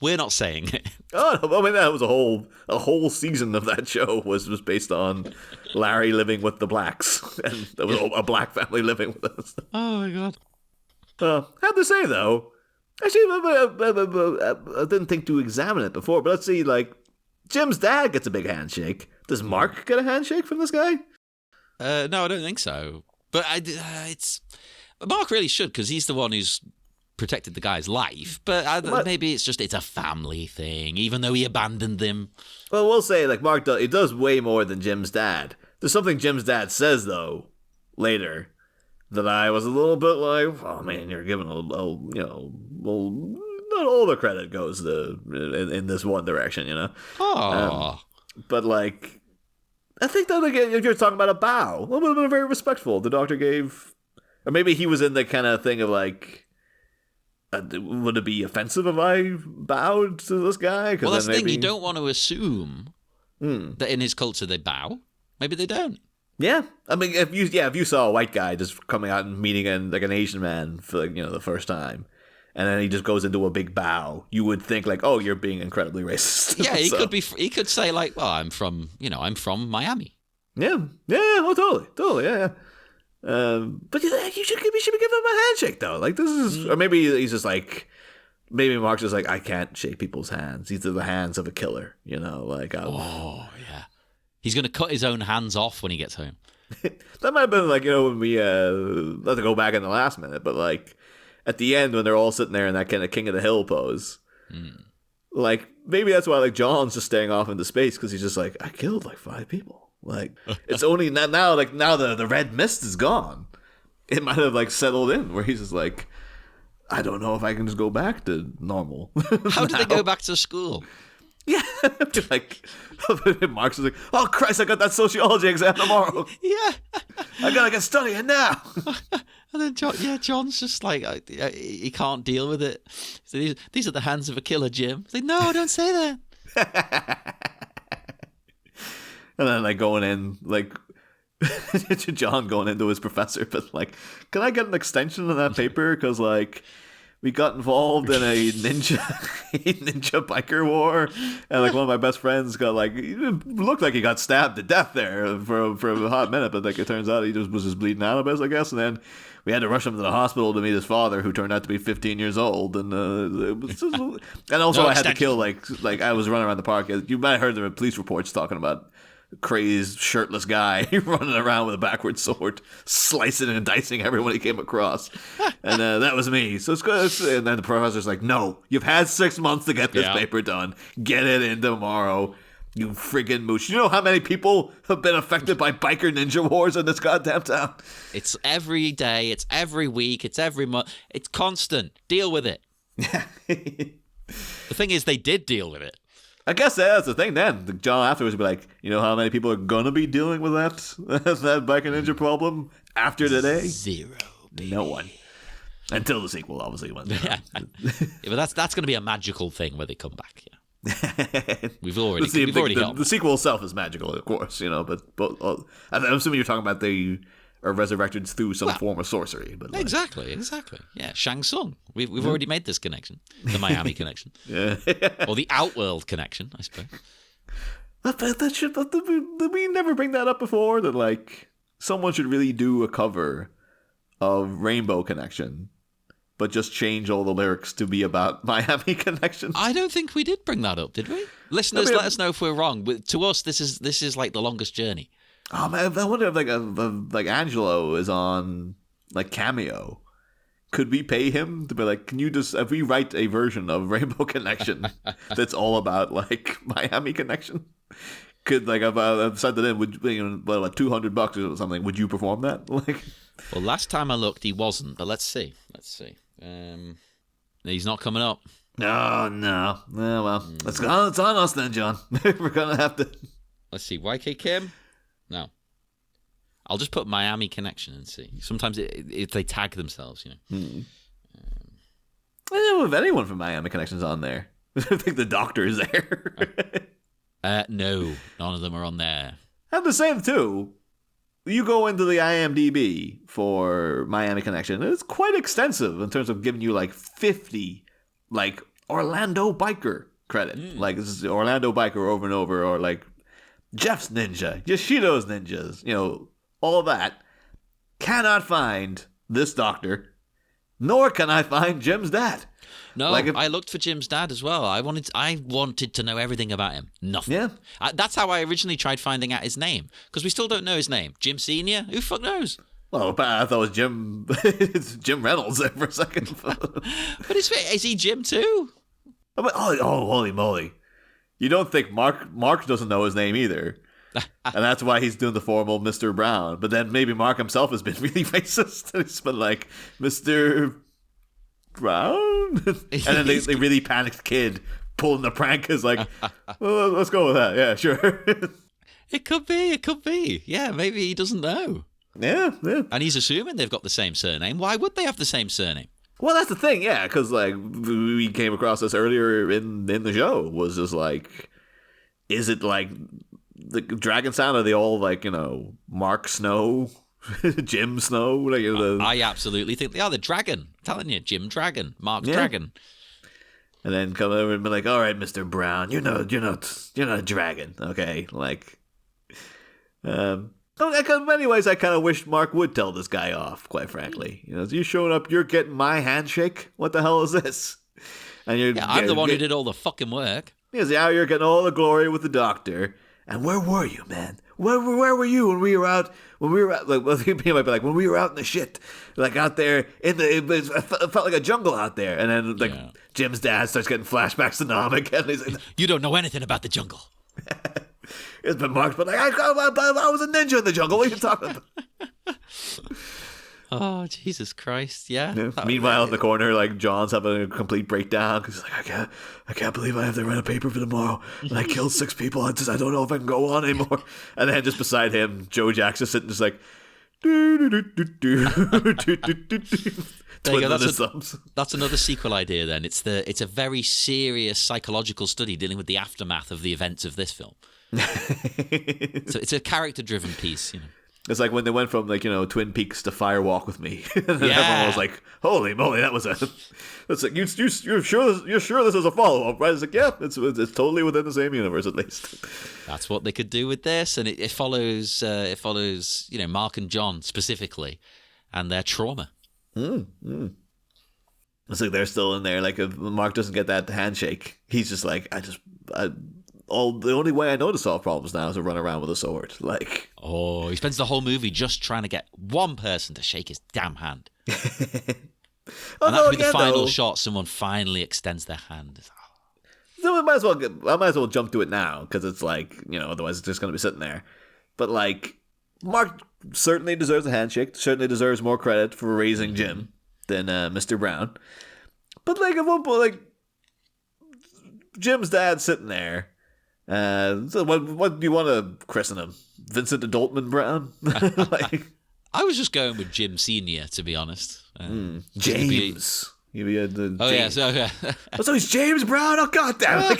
We're not saying it. Oh, I mean, that was a whole season of that show was based on Larry living with the blacks, and there was a black family living with us. Oh my God. I have to say though, actually, I didn't think to examine it before, but let's see. Like, Jim's dad gets a big handshake. Does Mark get a handshake from this guy? No, I don't think so. But Mark really should, because he's the one who's protected the guy's life. But maybe it's a family thing, even though he abandoned them. Well, we'll say like Mark does way more than Jim's dad. There's something Jim's dad says though later that I was a little bit like, oh man, you're giving well, not all the credit goes in this one direction, Oh, but like. I think that again, if you're talking about a bow, it would have been very respectful. The doctor gave, or maybe he was in the kind of thing of like, would it be offensive if I bowed to this guy? Well, that's the thing. You don't want to assume that in his culture they bow. Maybe they don't. Yeah, I mean, if you saw a white guy just coming out and meeting an Asian man for the first time, and then he just goes into a big bow, you would think like, oh, you're being incredibly racist. Yeah, he could say like, well, I'm from Miami. Yeah, well, totally, yeah. But you should be giving him a handshake though. Like this is, or maybe he's just like, maybe Mark's just like, I can't shake people's hands. These are the hands of a killer, like. Oh yeah, he's gonna cut his own hands off when he gets home. That might have been like when we let to go back in the last minute, but like. At the end, when they're all sitting there in that kind of King of the Hill pose, like maybe that's why like John's just staying off into space because he's just like, I killed like 5 people. Like it's only now the red mist is gone. It might have like settled in where he's just like, I don't know if I can just go back to normal. How do they go back to school? Yeah, like Mark's is like, oh Christ, I got that sociology exam tomorrow. Yeah, I gotta get studying now. And then John's just like, he can't deal with it. So these are the hands of a killer, Jim. He's like, no, don't say that. And then like going in, like John going into his professor, but like, can I get an extension on that paper? Because like. We got involved in a ninja biker war, and like one of my best friends got like, it looked like he got stabbed to death there for a hot minute, but like it turns out he was just bleeding out a bit, I guess. And then we had to rush him to the hospital to meet his father, who turned out to be 15 years old, and it was just, and also I had to kill like I was running around the park. You might have heard the police reports talking about. Crazed shirtless guy running around with a backward sword, slicing and dicing everyone he came across, and that was me. So it's good. And then the professor's like, "No, you've had 6 months to get this paper done. Get it in tomorrow, you friggin' moosh." You know how many people have been affected by biker ninja wars in this goddamn town? It's every day. It's every week. It's every month. It's constant. Deal with it. The thing is, they did deal with it. I guess that's the thing then. John afterwards would be like, you know how many people are going to be dealing with that biker ninja problem after today? 0. Baby. No one. Until the sequel, obviously. Yeah, but that's going to be a magical thing where they come back. Yeah. We've already the sequel itself is magical, of course, but I'm assuming you're talking about they are resurrected through some form of sorcery. But like, exactly. Yeah, Shang Tsung. We've already made this connection, the Miami connection, or the Outworld connection, I suppose. Did we never bring that up before? That like someone should really do a cover of Rainbow Connection, but just change all the lyrics to be about Miami Connection. I don't think we did bring that up, did we? Listeners, let us know if we're wrong. To us, this is like the longest journey. Oh man, I wonder if like Angelo is on like Cameo, could we pay him to be like, can you just, if we write a version of Rainbow Connection that's all about like Miami Connection? Could like if I sent it in, would like $200 or something? Would you perform that? Like, well, last time I looked, he wasn't. But let's see. He's not coming up. No. Well, it's on us then, John. We're gonna have to. Let's see. YK Kim? No. I'll just put Miami Connection and see. Sometimes if they tag themselves, you know. I don't know if anyone from Miami Connection's on there. I think the Doctor is there. No, none of them are on there. And the same too. You go into the IMDb for Miami Connection, it's quite extensive in terms of giving you like 50 like Orlando Biker credit. Like this is Orlando Biker over and over, or like Jeff's Ninja, Yoshido's Ninjas, you know, all that. Cannot find this Doctor, nor can I find Jim's dad. No, like I looked for Jim's dad as well. I wanted to know everything about him. Nothing. Yeah. That's how I originally tried finding out his name, because we still don't know his name. Jim Senior? Who fuck knows? Well, I thought it was Jim. It's Jim Reynolds there for a second. But is he Jim too? Oh, holy moly! You don't think Mark doesn't know his name either, and that's why he's doing the formal Mr. Brown. But then maybe Mark himself has been really racist. He's been like Mr. Brown. And then they really panicked kid pulling the prank is like, well, let's go with that. Yeah, sure. It could be. Yeah, maybe he doesn't know. Yeah. And he's assuming they've got the same surname. Why would they have the same surname? Well, that's the thing, yeah, because like we came across this earlier in the show, was just like, is it like the Dragon Sound? Are they all like, you know, Mark Snow? Jim Snow, like, you know, I absolutely think they are the Dragon. I'm telling you, Jim Dragon, Mark Dragon. And then come over and be like, "All right, Mr. Brown, you're not a dragon, okay?" Like, in many ways, I kind of wish Mark would tell this guy off. Quite frankly, you know, you showing up, you're getting my handshake. What the hell is this? And I'm the one who did all the fucking work. Yes, now you're getting all the glory with the Doctor. And where were you, man? Where were you when we were out? When we were out, like, well, people might be like, when we were out in the shit, like out there in the, it felt like a jungle out there. And then like Jim's dad starts getting flashbacks to Nam again. He's like, you don't know anything about the jungle. It's been Mark's been like, I was a ninja in the jungle. What are you talking about? Oh, Jesus Christ! Yeah. Meanwhile, in the corner, like John's having a complete breakdown because he's like, I can't believe I have to write a paper for tomorrow, and I killed 6 people. I don't know if I can go on anymore. And then just beside him, Joe Jackson sitting just like, That's another sequel idea. Then it's a very serious psychological study dealing with the aftermath of the events of this film. So it's a character-driven piece, you know. It's like when they went from, like, you know, Twin Peaks to Fire Walk with Me. And everyone was like, holy moly, that was it's like, you're sure this is a follow-up, right? It's like, yeah, it's totally within the same universe, at least. That's what they could do with this. And it follows, you know, Mark and John specifically and their trauma. It's like they're still in there. Like, if Mark doesn't get that handshake, he's just like, the only way I know to solve problems now is to run around with a sword. Like, he spends the whole movie just trying to get one person to shake his damn hand. And that'll be the final shot. Someone finally extends their hand. So I might as well jump to it now, because it's like, you know, otherwise it's just going to be sitting there. But like, Mark certainly deserves a handshake. Certainly deserves more credit for raising Jim than Mr. Brown. But like, at one point, like, Jim's dad sitting there. So what do you want to christen him? Vincent Adultman Brown? Like, I was just going with Jim Senior, to be honest. James. So he's James Brown? Oh, goddamn!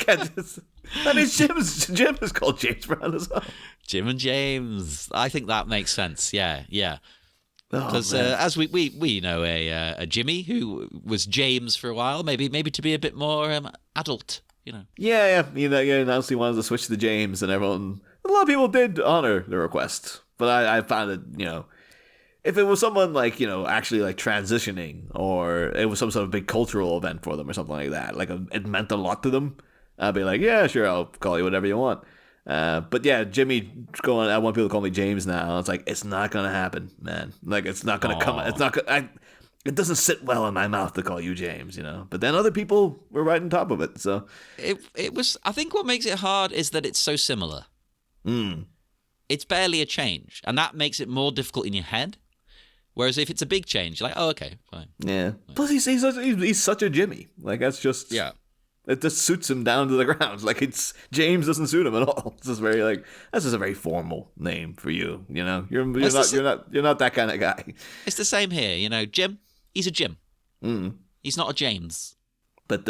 I mean, Jim is called James Brown as well. Jim and James. I think that makes sense. Yeah. Because as we know a Jimmy who was James for a while, maybe to be a bit more adult. You know. Yeah. You know, announced he wanted to switch to James, and a lot of people did honor the request. But I found it, you know, if it was someone like, you know, actually like transitioning, or it was some sort of big cultural event for them or something like that, like it meant a lot to them, I'd be like, yeah, sure, I'll call you whatever you want. But yeah, Jimmy going, I want people to call me James now. It's like, it's not gonna happen, man. Like, it's not gonna come. It's not gonna. it doesn't sit well in my mouth to call you James, you know. But then other people were right on top of it, so it was. I think what makes it hard is that it's so similar. It's barely a change, and that makes it more difficult in your head. Whereas if it's a big change, you're like, oh, okay, fine. Yeah. Plus, he's such a Jimmy. Like, that's just... Yeah. It just suits him down to the ground. Like, James doesn't suit him at all. It's just very, like... That's just a very formal name for you, you know? You're not that kind of guy. It's the same here, you know. Jim, he's a Jim. He's not a James. But,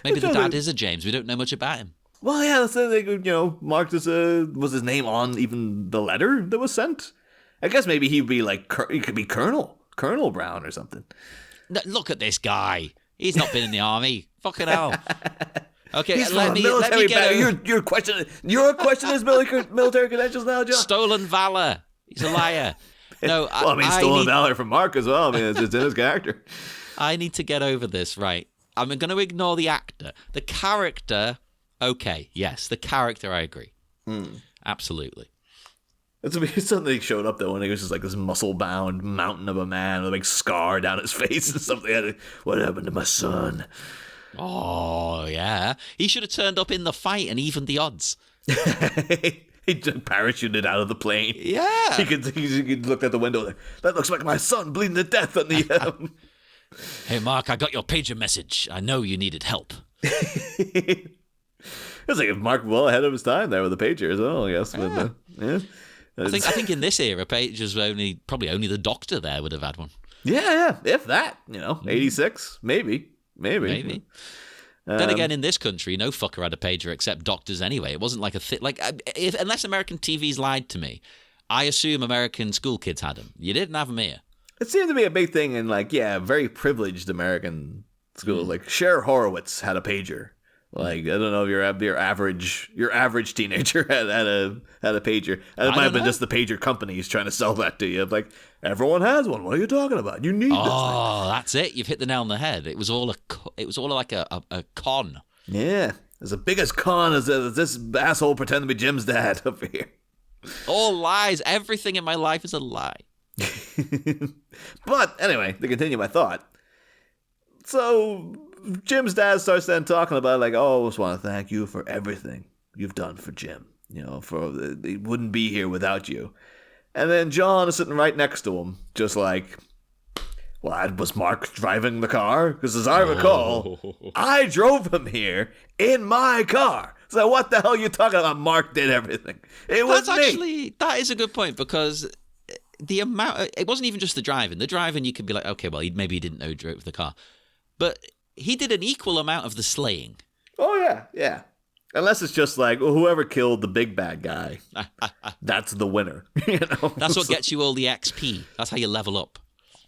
Maybe the dad is a James. We don't know much about him. Well, yeah, that's the thing, you know, marked as was his name on even the letter that was sent? I guess maybe he'd be like, he could be Colonel Brown or something. Look at this guy. He's not been in the army. Fucking hell. Okay, He's let me get You're questioning his military credentials now, John? Stolen valor. He's a liar. No, well, I mean, stolen valor from Mark as well. I mean, it's just in his character. I need to get over this, right? I'm going to ignore the actor. The character... Okay, yes, the character, I agree. Absolutely. It's something he showed up, though, when he was just like this muscle-bound mountain of a man with a big scar down his face and something. What happened to my son? Oh, yeah. He should have turned up in the fight and evened the odds. He just parachuted out of the plane. Yeah. He could look at the window like, that looks like my son bleeding to death on the... Hey, Mark, I got your pager message. I know you needed help. It was like Mark well ahead of his time there with the pager as well, I guess. Yeah. Yeah. I think in this era, pagers were probably only the doctor there would have had one. Yeah, if that, you know, 86, maybe. Then again, in this country, no fucker had a pager except doctors anyway. It wasn't like unless American TV's lied to me, I assume American school kids had them. You didn't have them here. It seemed to be a big thing in very privileged American schools. Like Cher Horowitz had a pager. Like, I don't know if your average teenager had a pager. And it might have been just the pager companies trying to sell that to you. Like, everyone has one. What are you talking about? You need this thing. Oh, that's it. You've hit the nail on the head. It was all like a con. Yeah. As big as con as this asshole pretending to be Jim's dad up here. All lies. Everything in my life is a lie. But, anyway, to continue my thought. So... Jim's dad starts then talking about like, oh, I just want to thank you for everything you've done for Jim. You know, he wouldn't be here without you. And then John is sitting right next to him, just like, well, was Mark driving the car? Because as I recall, I drove him here in my car. So what the hell are you talking about? Mark did everything. It was me. That is a good point because the amount, it wasn't even just the driving. The driving, you could be like, okay, well, maybe he didn't know he drove the car. But he did an equal amount of the slaying. Oh, yeah. Unless it's just like, well, whoever killed the big bad guy, that's the winner. You know? That's what gets you all the XP. That's how you level up.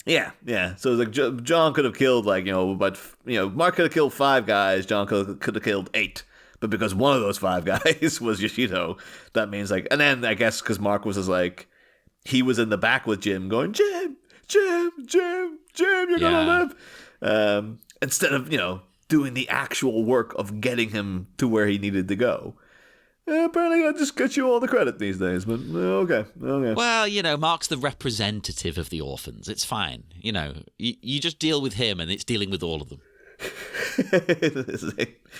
Yeah. So it's like John could have killed Mark could have killed 5 guys. John could have killed 8. But because one of those 5 guys was Yoshito, that means like, and then I guess because Mark was just like, he was in the back with Jim going, Jim, you're gonna live. Instead of, doing the actual work of getting him to where he needed to go. Apparently I just get you all the credit these days, but okay. Well, Mark's the representative of the orphans. It's fine. You just deal with him and it's dealing with all of them.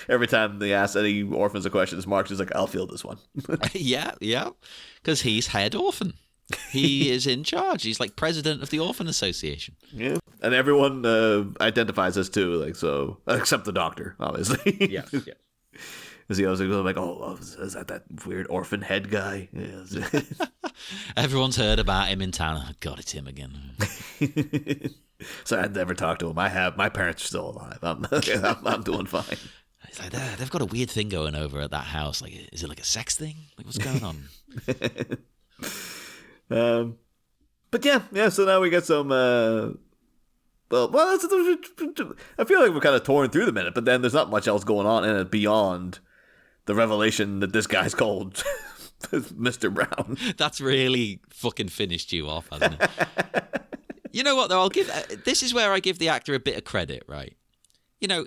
Every time they ask any orphans a question, Mark's just like, I'll field this one. Yeah. Because he's head orphan. He is in charge. He's like president of the Orphan Association. Yeah. And everyone identifies as too, like, so, except the doctor, obviously. Yeah. Because he always like, oh, is that weird orphan head guy? Yeah. Everyone's heard about him in town. Oh, God, it's him again. So I'd never talked to him. I have. My parents are still alive. I'm doing fine. It's like, they've got a weird thing going over at that house. Like, is it like a sex thing? Like, what's going on? But yeah. So now we get some. I feel like we're kind of torn through the minute, but then there's not much else going on in it beyond the revelation that this guy's called Mr. Brown. That's really fucking finished you off, hasn't it? You know what though? This is where I give the actor a bit of credit, right?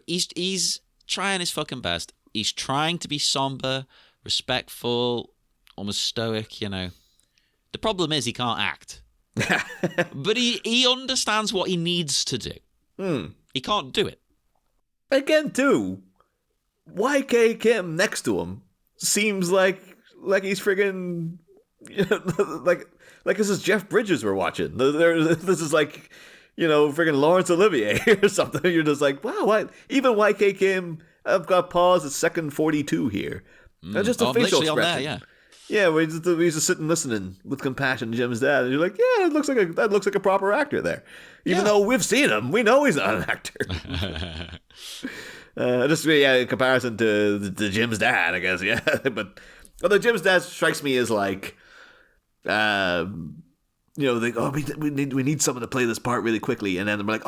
He's trying his fucking best. He's trying to be somber, respectful, almost stoic. The problem is he can't act. But he understands what he needs to do. He can't do it. Again, too, YK Kim next to him seems like he's friggin', like this is Jeff Bridges we're watching. This is like, friggin' Laurence Olivier or something. You're just like, wow, why? Even YK Kim, I've got pause at second 42 here. Just a facial expression. There, yeah. Yeah, we just sitting listening with compassion to Jim's dad, and you're like, yeah, that looks like a proper actor there. Even though we've seen him, we know he's not an actor. In comparison to Jim's dad, I guess, yeah. But although Jim's dad strikes me as like, we need someone to play this part really quickly, and then they're like,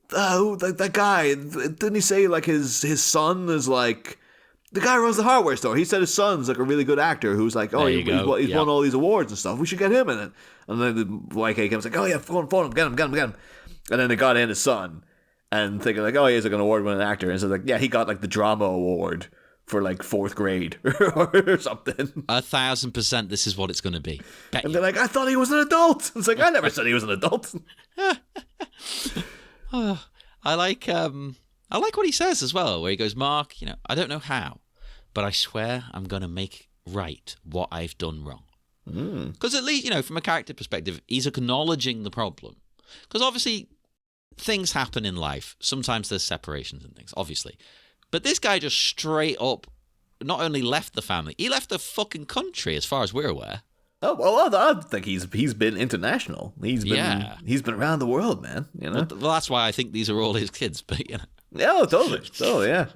that guy, didn't he say like his son is like. The guy who runs the hardware store. He said his son's like a really good actor who's like, he's won all these awards and stuff. We should get him in it. And then the YK comes like, oh yeah, phone him, get him. And then they got in his son and thinking like, he's like an award-winning actor. And so like, yeah, he got like the drama award for like 4th grade or something. 1,000% this is what it's going to be. And they're like, I thought he was an adult. It's like, I never said he was an adult. I like what he says as well, where he goes, Mark, I don't know how, but I swear I'm going to make right what I've done wrong. Because at least, from a character perspective, he's acknowledging the problem. Because obviously, things happen in life. Sometimes there's separations and things, obviously. But this guy just straight up not only left the family, he left the fucking country, as far as we're aware. Oh, well, I think he's been international. He's been around the world, man. Well, that's why I think these are all his kids, but Yeah, totally. Oh, yeah.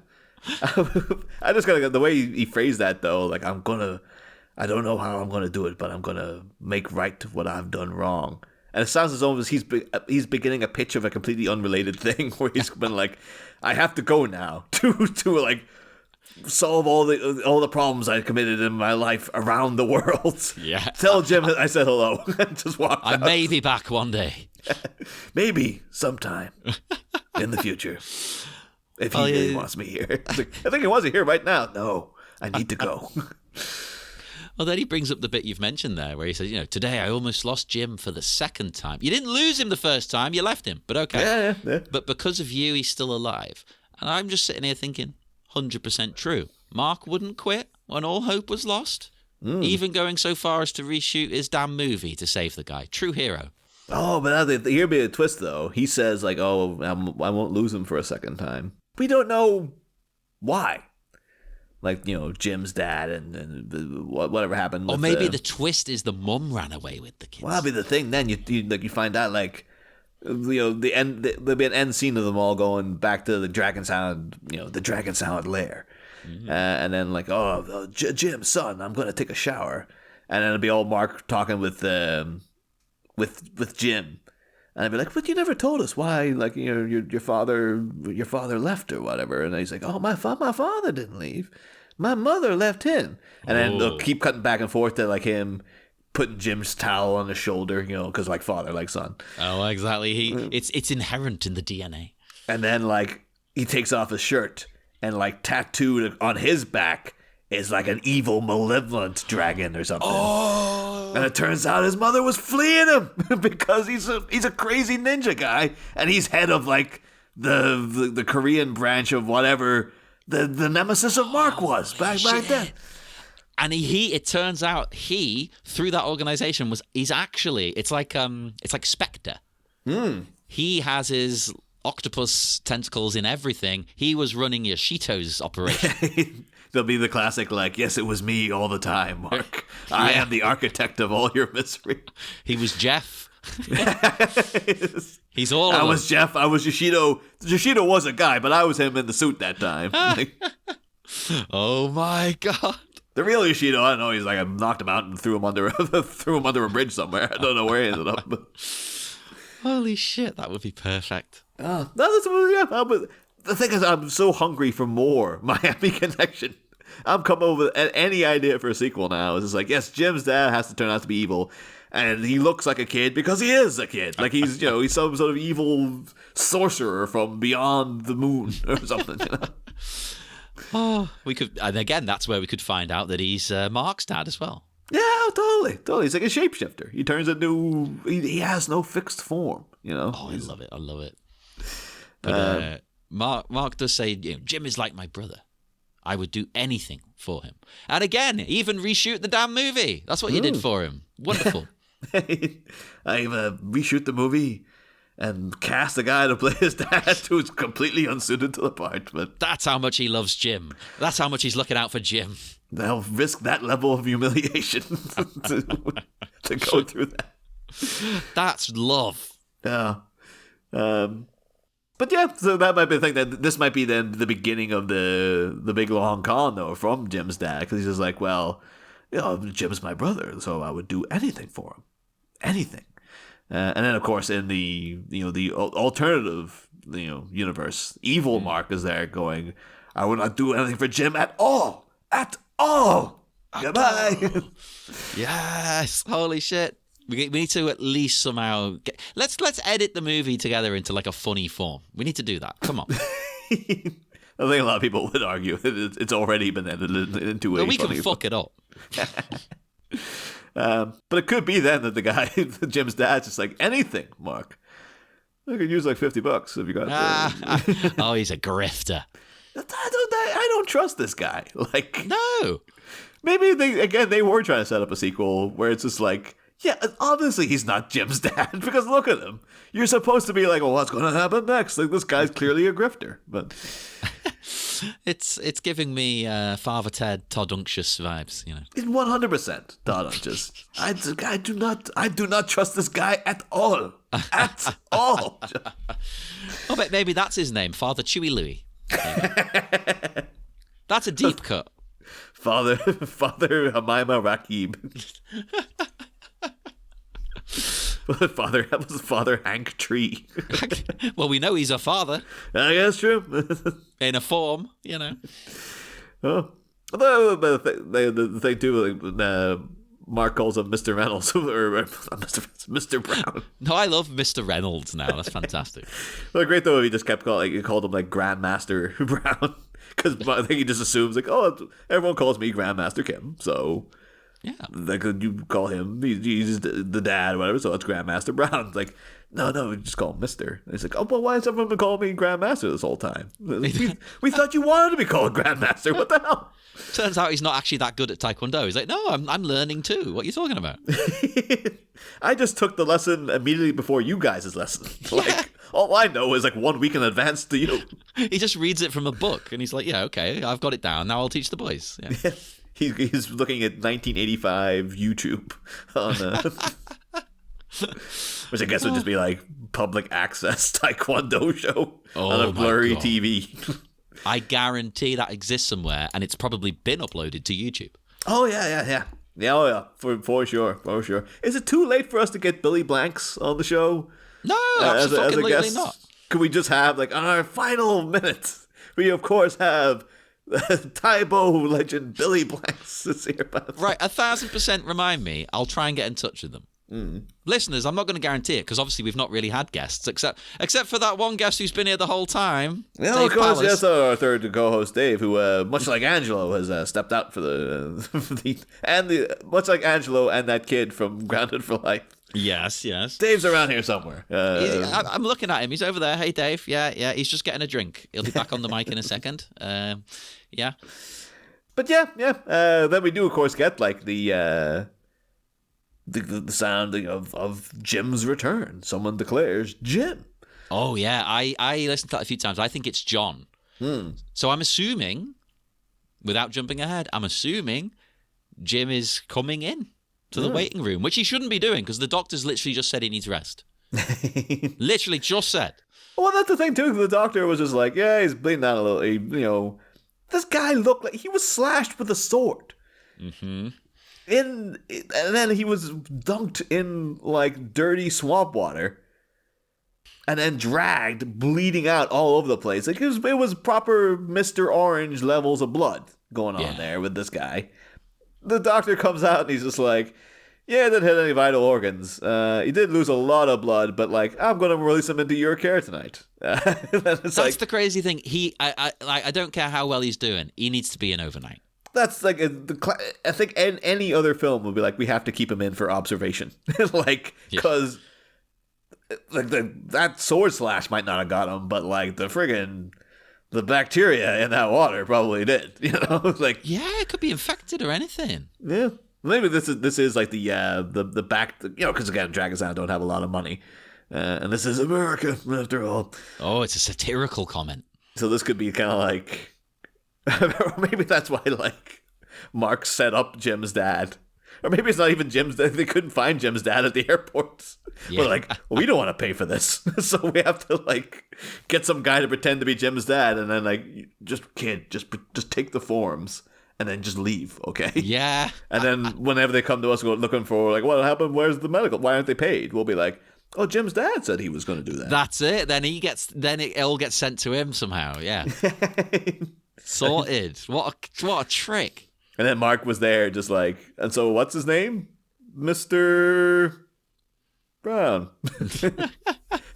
I just gotta the way he phrased that though. Like I don't know how I'm gonna do it, but I'm gonna make right what I've done wrong. And it sounds as though he's beginning a pitch of a completely unrelated thing, where he's been like, I have to go now to like solve all the problems I committed in my life around the world. Yeah. Tell Jim I said hello. Just walk out. I may be back one day. Maybe sometime in the future. If he really wants me here. I think he wants me here right now. No, I need to go. Well, then he brings up the bit you've mentioned there, where he says, today I almost lost Jim for the second time. You didn't lose him the first time, you left him, but okay. Yeah. But because of you, he's still alive. And I'm just sitting here thinking, 100% true. Mark wouldn't quit when all hope was lost, even going so far as to reshoot his damn movie to save the guy. True hero. Oh, but here be a twist, though. He says, like, I won't lose him for a second time. We don't know why. Like, Jim's dad and whatever happened. Or maybe the twist is the mum ran away with the kids. Well, that'll be the thing then. You find out, like, the end. There'll be an end scene of them all going back to the Dragon Sound, the Dragon Sound lair. Mm-hmm. And then, like, Jim, son, I'm going to take a shower. And then it'll be all Mark talking with Jim. And I'd be like, but you never told us why, like, your father left or whatever. And he's like, my father didn't leave. My mother left him. And then they'll keep cutting back and forth to, like, him putting Jim's towel on his shoulder, because, like, father, like son. Oh, exactly. It's inherent in the DNA. And then, like, he takes off his shirt and, like, tattooed on his back is like an evil, malevolent dragon or something. Oh. And it turns out his mother was fleeing him because he's a crazy ninja guy, and he's head of like the Korean branch of whatever the nemesis of Mark was back then. And it turns out through that organization it's like Spectre. He has his octopus tentacles in everything. He was running Yoshito's operation. There'll be the classic, like, yes, it was me all the time, Mark. I am the architect of all your misery. He was Jeff. He's all of them. I was Jeff. I was Yoshido. Yoshido was a guy, but I was him in the suit that time. Oh, my God. The real Yoshido, I don't know. He's like, I knocked him out and threw him under a bridge somewhere. I don't know where he ended up. But... Holy shit, that would be perfect. But the thing is, I'm so hungry for more Miami Connection. I'm coming up with any idea for a sequel now. It's just like, yes, Jim's dad has to turn out to be evil, and he looks like a kid because he is a kid. Like he's some sort of evil sorcerer from beyond the moon or something. Oh, we could, and again, that's where we could find out that he's Mark's dad as well. Yeah, totally. He's like a shapeshifter. He turns into. He has no fixed form. Oh, I love it. But Mark does say, Jim is like my brother. I would do anything for him. And again, even reshoot the damn movie. That's what you did for him. Wonderful. I reshoot the movie and cast a guy to play his dad who's completely unsuited to the part. But that's how much he loves Jim. That's how much he's looking out for Jim. They'll risk that level of humiliation to go through that. That's love. Yeah. But yeah, so that might be the thing. That this might be then the beginning of the big long con, though, from Jim's dad. Because he's just like, well, Jim's my brother, so I would do anything for him. Anything. And then, of course, in the alternative universe, evil Mark is there going, I would not do anything for Jim at all. At all. Goodbye. Yes. Holy shit. We need to at least somehow let's edit the movie together into like a funny form. We need to do that. Come on. I think a lot of people would argue it's already been edited into a we funny can fuck it up. But it could be then that the guy, Jim's dad's just like, anything, Mark. I could use like $50 if you got. Oh, he's a grifter. I don't trust this guy. Like, no. Maybe they were trying to set up a sequel where it's just like, yeah, obviously he's not Jim's dad because look at him. You're supposed to be like, well, what's going to happen next? Like, this guy's clearly a grifter, but it's giving me Father Ted Toddunctious vibes, 100% Toddunctious. I do not trust this guy at all. At all. Oh, but maybe that's his name, Father Chewy Louie. That's a deep cut. Father Hamima Rakib. That was Father Hank Tree. Well, we know he's a father. I guess true. In a form, Oh, the thing too, Mark calls him Mr. Reynolds or Mr. Brown. No, I love Mr. Reynolds now. That's fantastic. Well, great though. He just kept he called him like Grandmaster Brown because I think he just assumes like, oh, everyone calls me Grandmaster Kim, so. Yeah. Like, you call him, he's the dad or whatever, so it's Grandmaster Brown. It's like, no, we just call him Mister. And he's like, oh, well, why has everyone been calling me Grandmaster this whole time? We thought you wanted to be called Grandmaster. What the hell? Turns out he's not actually that good at Taekwondo. He's like, no, I'm learning too. What are you talking about? I just took the lesson immediately before you guys' lesson. Like, all I know is like 1 week in advance to you. He just reads it from a book and he's like, yeah, okay, I've got it down. Now I'll teach the boys. Yeah. He's looking at 1985 YouTube on which I guess would just be like public access Taekwondo show on a blurry TV. I guarantee that exists somewhere, and it's probably been uploaded to YouTube. Oh yeah. Oh yeah, for sure. Is it too late for us to get Billy Blanks on the show? No, absolutely not. Could we just have like on our final minute? We of course have. Taibo legend Billy Blanks is here. Right, 1,000% remind me. I'll try and get in touch with them. Listeners, I'm not going to guarantee it because obviously we've not really had guests except for that one guest who's been here the whole time. Yeah, of course, yes, our third co-host Dave, who much like Angelo has stepped out for the much like Angelo and that kid from Grounded for Life. Yes. Dave's around here somewhere. I'm looking at him. He's over there. Hey, Dave. Yeah. He's just getting a drink. He'll be back on the mic in a second. Yeah. But yeah. Then we do, of course, get like the sounding of Jim's return. Someone declares Jim. Oh yeah, I listened to that a few times. I think it's John. So I'm assuming, without jumping ahead, Jim is coming in to the waiting room, which he shouldn't be doing because the doctor's literally just said he needs rest. Literally just said. Well, that's the thing too. The doctor was just like, yeah, he's bleeding out a little. This guy looked like he was slashed with a sword. Mm-hmm. And then he was dunked in like dirty swamp water, and then dragged, bleeding out all over the place. Like it was proper Mr. Orange levels of blood going on there with this guy. The doctor comes out and he's just like, yeah, didn't hit any vital organs. He did lose a lot of blood, but like, I'm going to release him into your care tonight. That's the crazy thing. I don't care how well he's doing. He needs to be in overnight. That's like I think any other film would be like, we have to keep him in for observation, like because like that sword slash might not have got him, but like the bacteria in that water probably did. You know, like it could be infected or anything. Yeah, maybe this is like the back, you know, because again, Dragon's Den don't have a lot of money, and this is America after all. Oh, it's a satirical comment. So this could be kind of like. Maybe that's why, like, Mark set up Jim's dad. Or maybe it's not even Jim's dad. They couldn't find Jim's dad at the airport. But, like, well, we don't want to pay for this. So we have to, like, get some guy to pretend to be Jim's dad. And then, like, just take the forms. And then just leave, okay? Yeah. And then whenever they come to us looking for, like, what happened? Where's the medical? Why aren't they paid? We'll be like, oh, Jim's dad said he was going to do that. That's it. Then it all gets sent to him somehow, yeah. Sorted. What a trick. And then Mark was there just like, and so what's his name? Mr. Brown.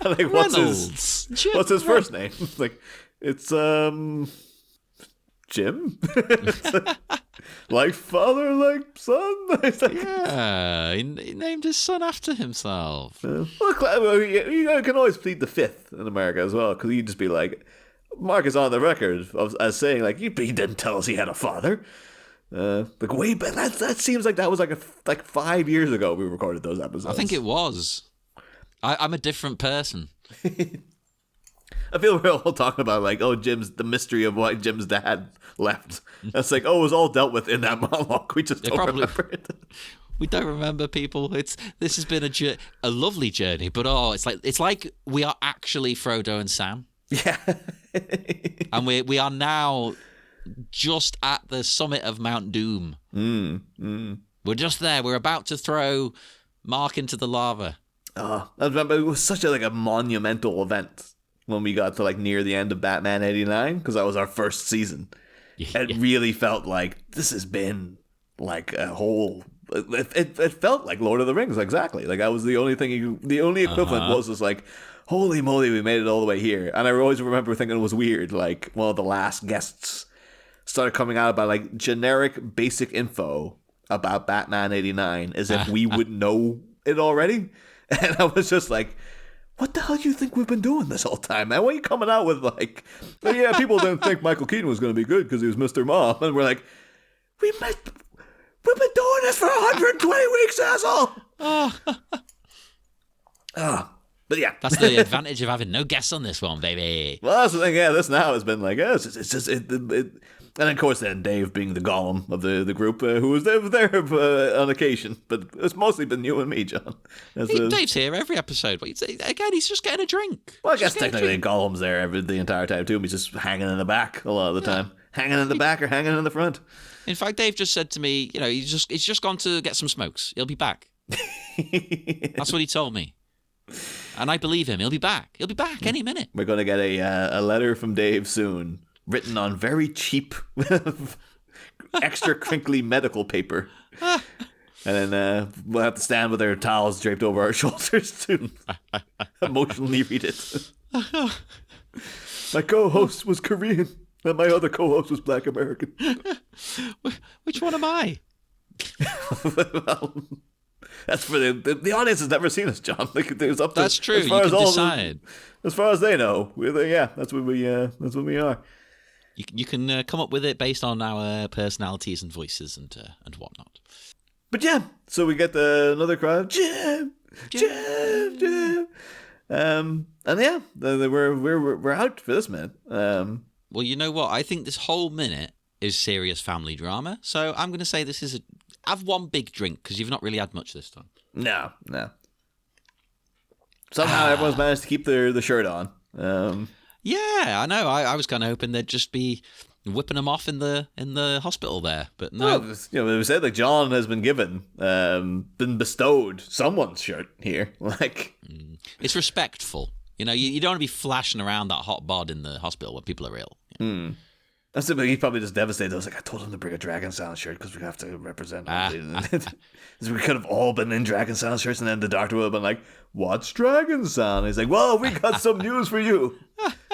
Like, what's his first name? Like, it's Jim? Like father, like son? Yeah, he named his son after himself. Well, you can always plead the fifth in America as well, because you'd just be like, Mark is on the record as saying, like, he didn't tell us he had a father. Like, way back, that seems like that was like 5 years ago we recorded those episodes. I think it was. I'm a different person. I feel we're all talking about, like, the mystery of why Jim's dad left. That's like, it was all dealt with in that monologue. We just don't remember it. We don't remember, people. This has been a lovely journey, but it's like we are actually Frodo and Sam. Yeah. And we are now just at the summit of Mount Doom. We're just there. We're about to throw Mark into the lava. Oh, I remember it was such a monumental event when we got to like near the end of Batman 89, because that was our first season. It really felt like this has been like a whole. It felt like Lord of the Rings, exactly. Like that was the only thing. The only equivalent was just like, holy moly, we made it all the way here. And I always remember thinking it was weird. Like one of the last guests started coming out about like generic basic info about Batman 89 as if we would know it already. And I was just like, what the hell do you think we've been doing this whole time, man? Why are you coming out with like, oh, yeah, people didn't think Michael Keaton was going to be good because he was Mr. Mom. And we're like, we've been doing this for 120 weeks, asshole. But yeah. That's the advantage of having no guests on this one, baby. Well, that's the thing. Yeah, this now has been like, it's just and of course then Dave being the Gollum of the group, who was there on occasion, but it's mostly been you and me, John. Dave's here every episode, but again, he's just getting a drink. Well, I guess technically Gollum's there the entire time too. He's just hanging in the back a lot of the time, hanging in the back or hanging in the front. In fact, Dave just said to me, he's just gone to get some smokes. He'll be back. That's what he told me. And I believe him. He'll be back. He'll be back any minute. We're going to get a letter from Dave soon, written on very cheap, extra crinkly medical paper. And then we'll have to stand with our towels draped over our shoulders to emotionally read it. My co-host was Korean, and my other co-host was Black American. Which one am I? Well, that's for the audience has never seen us, John. Like, there's up to, that's true. You can decide. As far as they know, that's what we are. You can come up with it based on our personalities and voices and whatnot. But yeah, so we get another crowd, Jim. And yeah, we're out for this, man. Well, you know what? I think this whole minute is serious family drama. So I'm going to say this is have one big drink, because you've not really had much this time. No. Somehow everyone's managed to keep the shirt on. Yeah, I know. I was kind of hoping they'd just be whipping them off in the hospital there, but no. Well, we said like John has been been bestowed someone's shirt here. Like, it's respectful. You don't want to be flashing around that hot bod in the hospital when people are ill. That's it. He's probably just devastated. I was like, I told him to bring a Dragon Sound shirt because we have to represent. We could have all been in Dragon Sound shirts, and then the doctor would have been like, "What's Dragon Sound?" He's like, "Well, we got some news for you,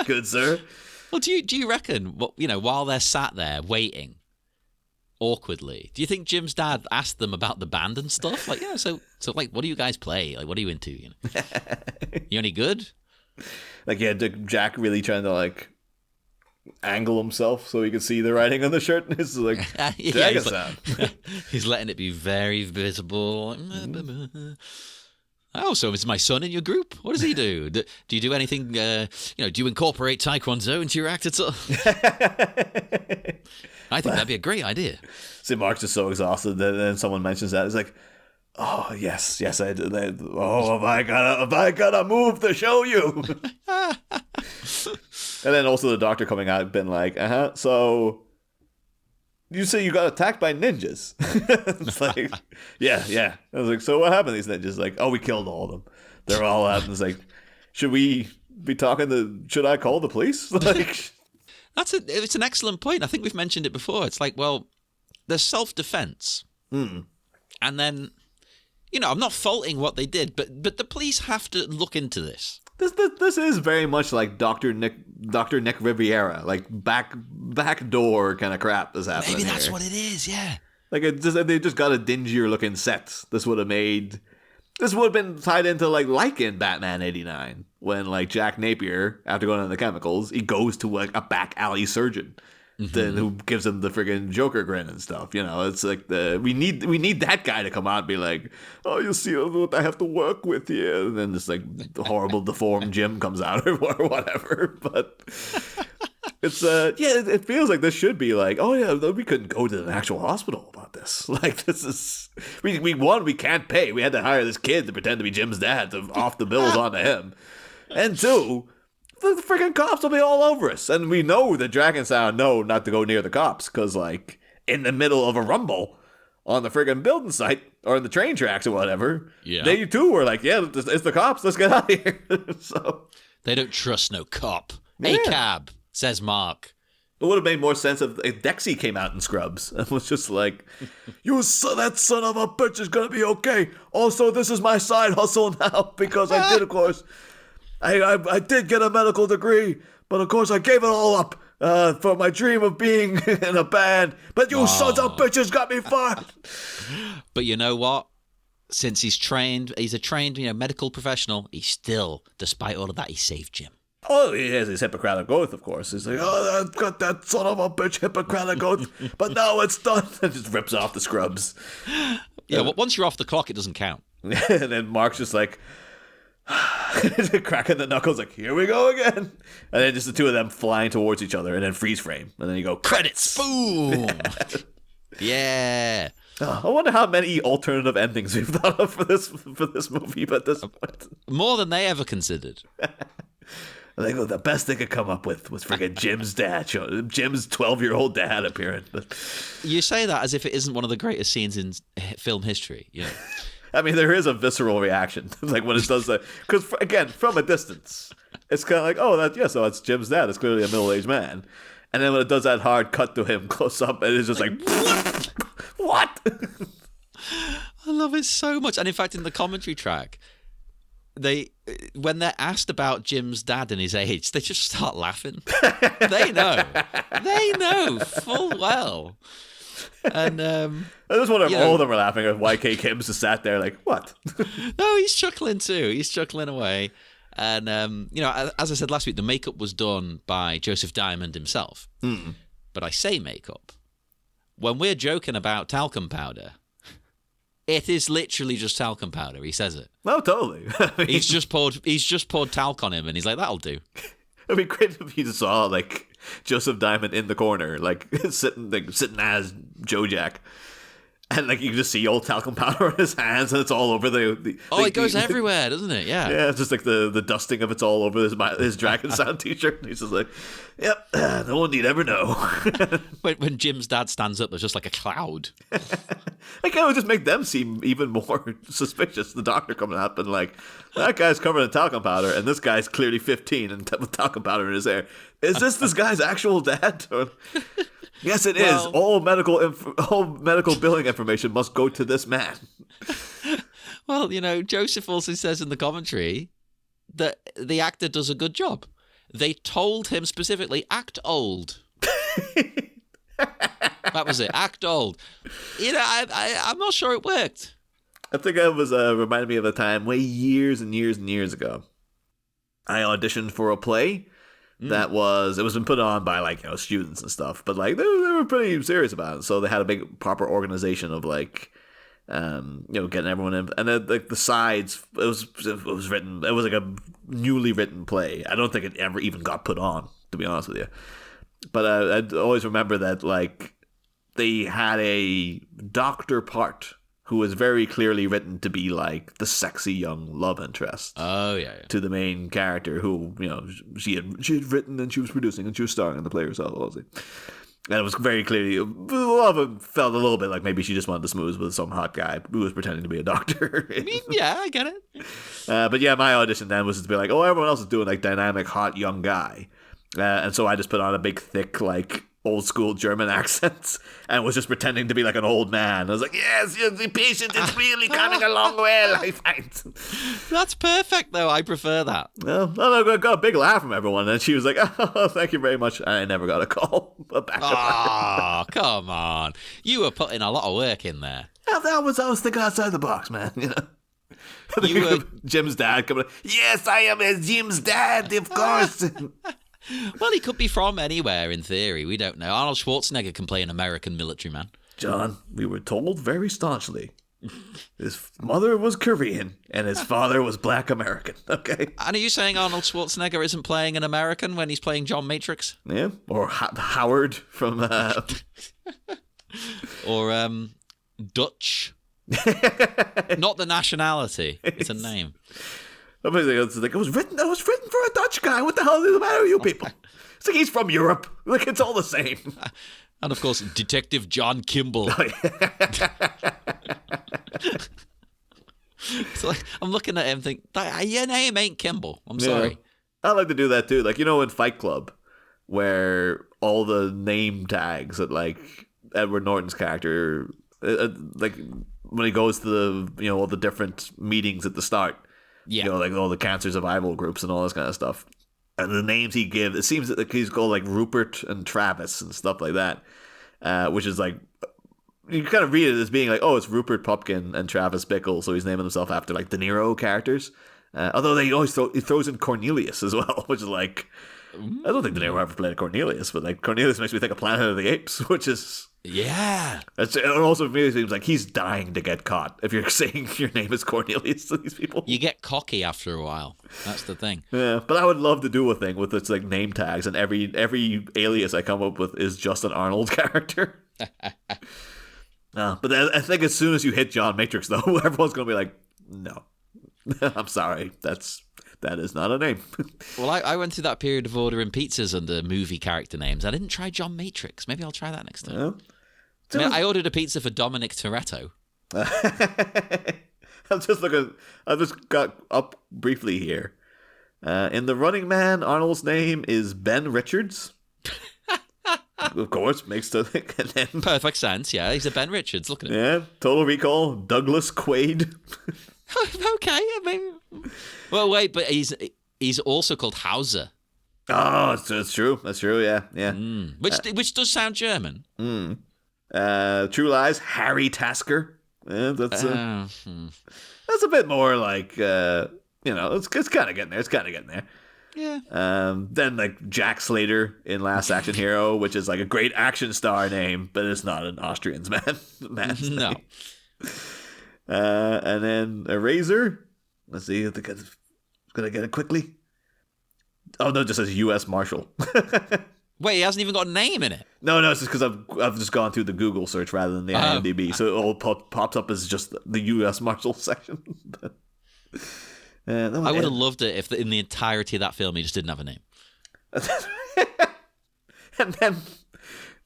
good sir." Well, do you reckon? While they're sat there waiting, awkwardly. Do you think Jim's dad asked them about the band and stuff? Like, yeah, so like, what do you guys play? Like, what are you into? You know? You any good? Like, yeah, Jack really trying to, like, angle himself so he could see the writing on the shirt. And it's like, dragon sound. He's letting it be very visible. Oh, so is my son in your group? What does he do? Do you do anything, do you incorporate Taekwondo into your act at all? I think that'd be a great idea. See, Mark's just so exhausted that then someone mentions that. It's like, oh, yes, I did. Oh, have I got a move to show you? And then also the doctor coming out been like, so you say you got attacked by ninjas. It's like, yeah. I was like, so what happened to these ninjas? Like, oh, we killed all of them. They're all out. And it's like, should we be should I call the police? Like, it's an excellent point. I think we've mentioned it before. It's like, well, there's self-defense. And then, I'm not faulting what they did, but the police have to look into this. This is very much like Dr. Nick Riviera, like back door kind of crap is happening. Maybe that's here. What it is, yeah. Like they just got a dingier looking set. This would have been tied into like in Batman '89 when like Jack Napier, after going on the chemicals, he goes to like a back alley surgeon. Who gives him the friggin' Joker grin and stuff. It's like we need that guy to come out and be like, oh, you see what I have to work with here, and then this like horrible deformed Jim comes out or whatever. But it's it feels like this should be like, oh yeah, we couldn't go to an actual hospital about this. Like this is we can't pay. We had to hire this kid to pretend to be Jim's dad to off the bills onto him, and two, the freaking cops will be all over us. And we know that Dragon Sound know not to go near the cops because, like, in the middle of a rumble on the friggin' building site or in the train tracks or whatever, they too were like, yeah, it's the cops. Let's get out of here. So they don't trust no cop. Yeah. A cab, says Mark. It would have made more sense if Dexy came out in scrubs and was just like, that son of a bitch is going to be okay. Also, this is my side hustle now because I did, of course... I did get a medical degree, but of course I gave it all up for my dream of being in a band. But you sons of bitches got me fired. But you know what? Since he's a trained medical professional, he still, despite all of that, he saved Jim. Oh, he has his Hippocratic Oath, of course. He's like, oh, I've got that son of a bitch Hippocratic Oath, but now it's done. And just rips off the scrubs. Yeah, well, once you're off the clock, it doesn't count. And then Mark's just like... cracking the knuckles like, here we go again, and then just the two of them flying towards each other and then freeze frame and then you go credits. Boom. Yeah. I wonder how many alternative endings we've thought of for this movie at this point. More than they ever considered. They go, the best they could come up with was freaking Jim's dad, Jim's 12-year-old dad appearing. You say that as if it isn't one of the greatest scenes in film history, I mean, there is a visceral reaction, like when it does that, because again, from a distance, it's kind of like, oh, so that's Jim's dad. It's clearly a middle-aged man, and then when it does that hard cut to him close up, it is just like what? I love it so much, and in fact, in the commentary track, when they're asked about Jim's dad and his age, they just start laughing. They know full well. And I just wonder if all of them are laughing, or YK Kim's just sat there like, what? No, he's chuckling too. He's chuckling away. And, as I said last week, the makeup was done by Joseph Diamond himself. But I say makeup. When we're joking about talcum powder, it is literally just talcum powder. He says it. No, totally. I mean, he's just poured talc on him, and he's like, that'll do. It'd be great if you saw like Joseph Diamond in the corner, like sitting as Joe Jack, and like you can just see old talcum powder on his hands, and it's all over it goes everywhere, doesn't it? Yeah, yeah. It's just like the dusting of it's all over his Dragon Sound t-shirt. He's just like, yep, no one need ever know. when Jim's dad stands up, there's just like a cloud. Like, it would just make them seem even more suspicious. The doctor coming up and like, that guy's covered in talcum powder, and this guy's clearly 15 and with talcum powder in his hair. Is this guy's actual dad? Yes, it is. All medical billing information must go to this man. Well, Joseph also says in the commentary that the actor does a good job. They told him specifically, act old. That was it. Act old. I'm not sure it worked. I think it was reminded me of a time way years and years and years ago. I auditioned for a play that it was been put on by like students and stuff, but like they were pretty serious about it. So they had a big proper organization of like getting everyone in, and then like the sides. It was written. It was like a newly written play. I don't think it ever even got put on, to be honest with you. But I always remember that like they had a doctor part who was very clearly written to be like the sexy young love interest. Oh yeah. To the main character, who she had written and she was producing and she was starring in the play herself, obviously. And it was very clearly, a lot of it felt a little bit like maybe she just wanted to smooth with some hot guy who was pretending to be a doctor. I mean, yeah, I get it. But yeah, my audition then was to be like, oh, everyone else is doing like dynamic, hot, young guy. And so I just put on a big, thick, like old school German accent and was just pretending to be like an old man. I was like, yes, the patient is really coming along well, I find. That's perfect, though. I prefer that. Well, I got a big laugh from everyone, and she was like, oh, thank you very much. I never got a call back. Oh, come on. You were putting a lot of work in there. Yeah, I was thinking outside the box, man. Jim's dad coming. Yes, I am Jim's dad, of course. Well, he could be from anywhere, in theory. We don't know. Arnold Schwarzenegger can play an American military man. John, we were told very staunchly. His mother was Korean, and his father was Black American, okay? And are you saying Arnold Schwarzenegger isn't playing an American when he's playing John Matrix? Yeah, or Howard from... Or Dutch. Not the nationality. It's a name. It's like, it was written for a Dutch guy. What the hell is the matter with you people? It's like he's from Europe. Like, it's all the same. And of course, Detective John Kimball. Oh, yeah. So I'm looking at him and think, your name ain't Kimball. I'm sorry. I like to do that too. Like, in Fight Club, where all the name tags that like Edward Norton's character, like when he goes to the all the different meetings at the start. Yeah. Like all the cancer survival groups and all this kind of stuff. And the names he gives, it seems that he's called like Rupert and Travis and stuff like that. Which is like, you kind of read it as being like, oh, it's Rupert Pupkin and Travis Bickle, so he's naming himself after like De Niro characters. Although he always throws in Cornelius as well, which is like, I don't think De Niro ever played Cornelius, but like Cornelius makes me think of Planet of the Apes, which is... Yeah. It also really seems like he's dying to get caught if you're saying your name is Cornelius to these people. You get cocky after a while. That's the thing. Yeah, but I would love to do a thing with its like name tags, and every alias I come up with is just an Arnold character. But I think as soon as you hit John Matrix, though, everyone's going to be like, no. I'm sorry. That is not a name. Well, I went through that period of ordering pizzas under movie character names. I didn't try John Matrix. Maybe I'll try that next time. Yeah. I ordered a pizza for Dominic Toretto. I'm just looking. I just got up briefly here. In The Running Man, Arnold's name is Ben Richards. Of course, makes the perfect sense. Yeah, he's a Ben Richards. Look at him. Yeah, Total Recall, Douglas Quaid. Okay, I mean, well, wait, but he's also called Hauser. Oh, that's true. That's true. Yeah, yeah. Which does sound German. True Lies, Harry Tasker. Yeah, that's a bit more like it's kind of getting there. It's kind of getting there. Yeah. Then like Jack Slater in Last Action Hero, which is like a great action star name, but it's not an Austrian's man's name. No. And then Eraser. Let's see if I'm gonna get it quickly. Oh no, it just says U.S. Marshal. Wait, he hasn't even got a name in it. No, it's just because I've just gone through the Google search rather than the IMDb, so it all pops up as just the U.S. Marshal section. I would have loved it if in the entirety of that film he just didn't have a name. And then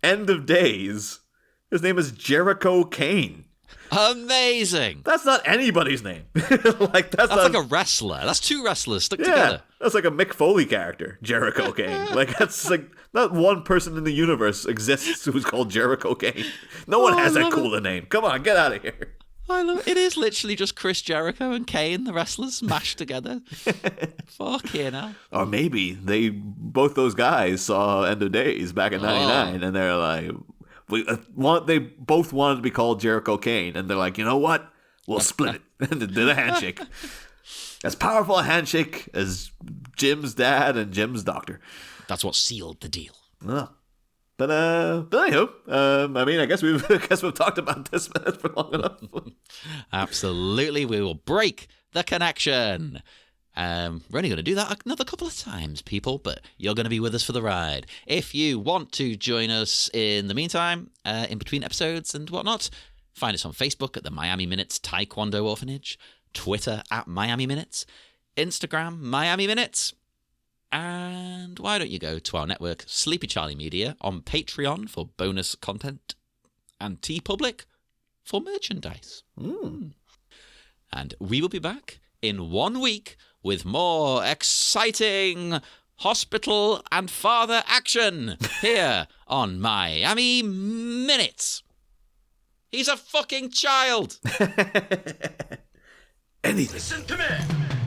End of Days, his name is Jericho Kane. Amazing. That's not anybody's name. That's like a wrestler. That's two wrestlers stuck together. That's like a Mick Foley character, Jericho Kane. Like that's like not one person in the universe exists who's called Jericho Kane. No one has that cool a name. Come on, get out of here. I love it. Is literally just Chris Jericho and Kane, the wrestlers, mashed together. Fucking hell. Or maybe both those guys saw End of Days back in '99, and they're like, They both wanted to be called Jericho Kane, and they're like, you know what? We'll split it. And they did a handshake. As powerful a handshake as Jim's dad and Jim's doctor. That's what sealed the deal. Oh. But anywho, I guess we've talked about this for long enough. Absolutely, we will break the connection. We're only going to do that another couple of times, people, but you're going to be with us for the ride. If you want to join us in the meantime, in between episodes and whatnot, find us on Facebook at the Miami Minutes Taekwondo Orphanage, Twitter at Miami Minutes, Instagram Miami Minutes, and why don't you go to our network, Sleepy Charlie Media, on Patreon for bonus content, and TeePublic for merchandise. And we will be back in 1 week with more exciting hospital and father action here on Miami Minutes. He's a fucking child. Anything. Listen to me.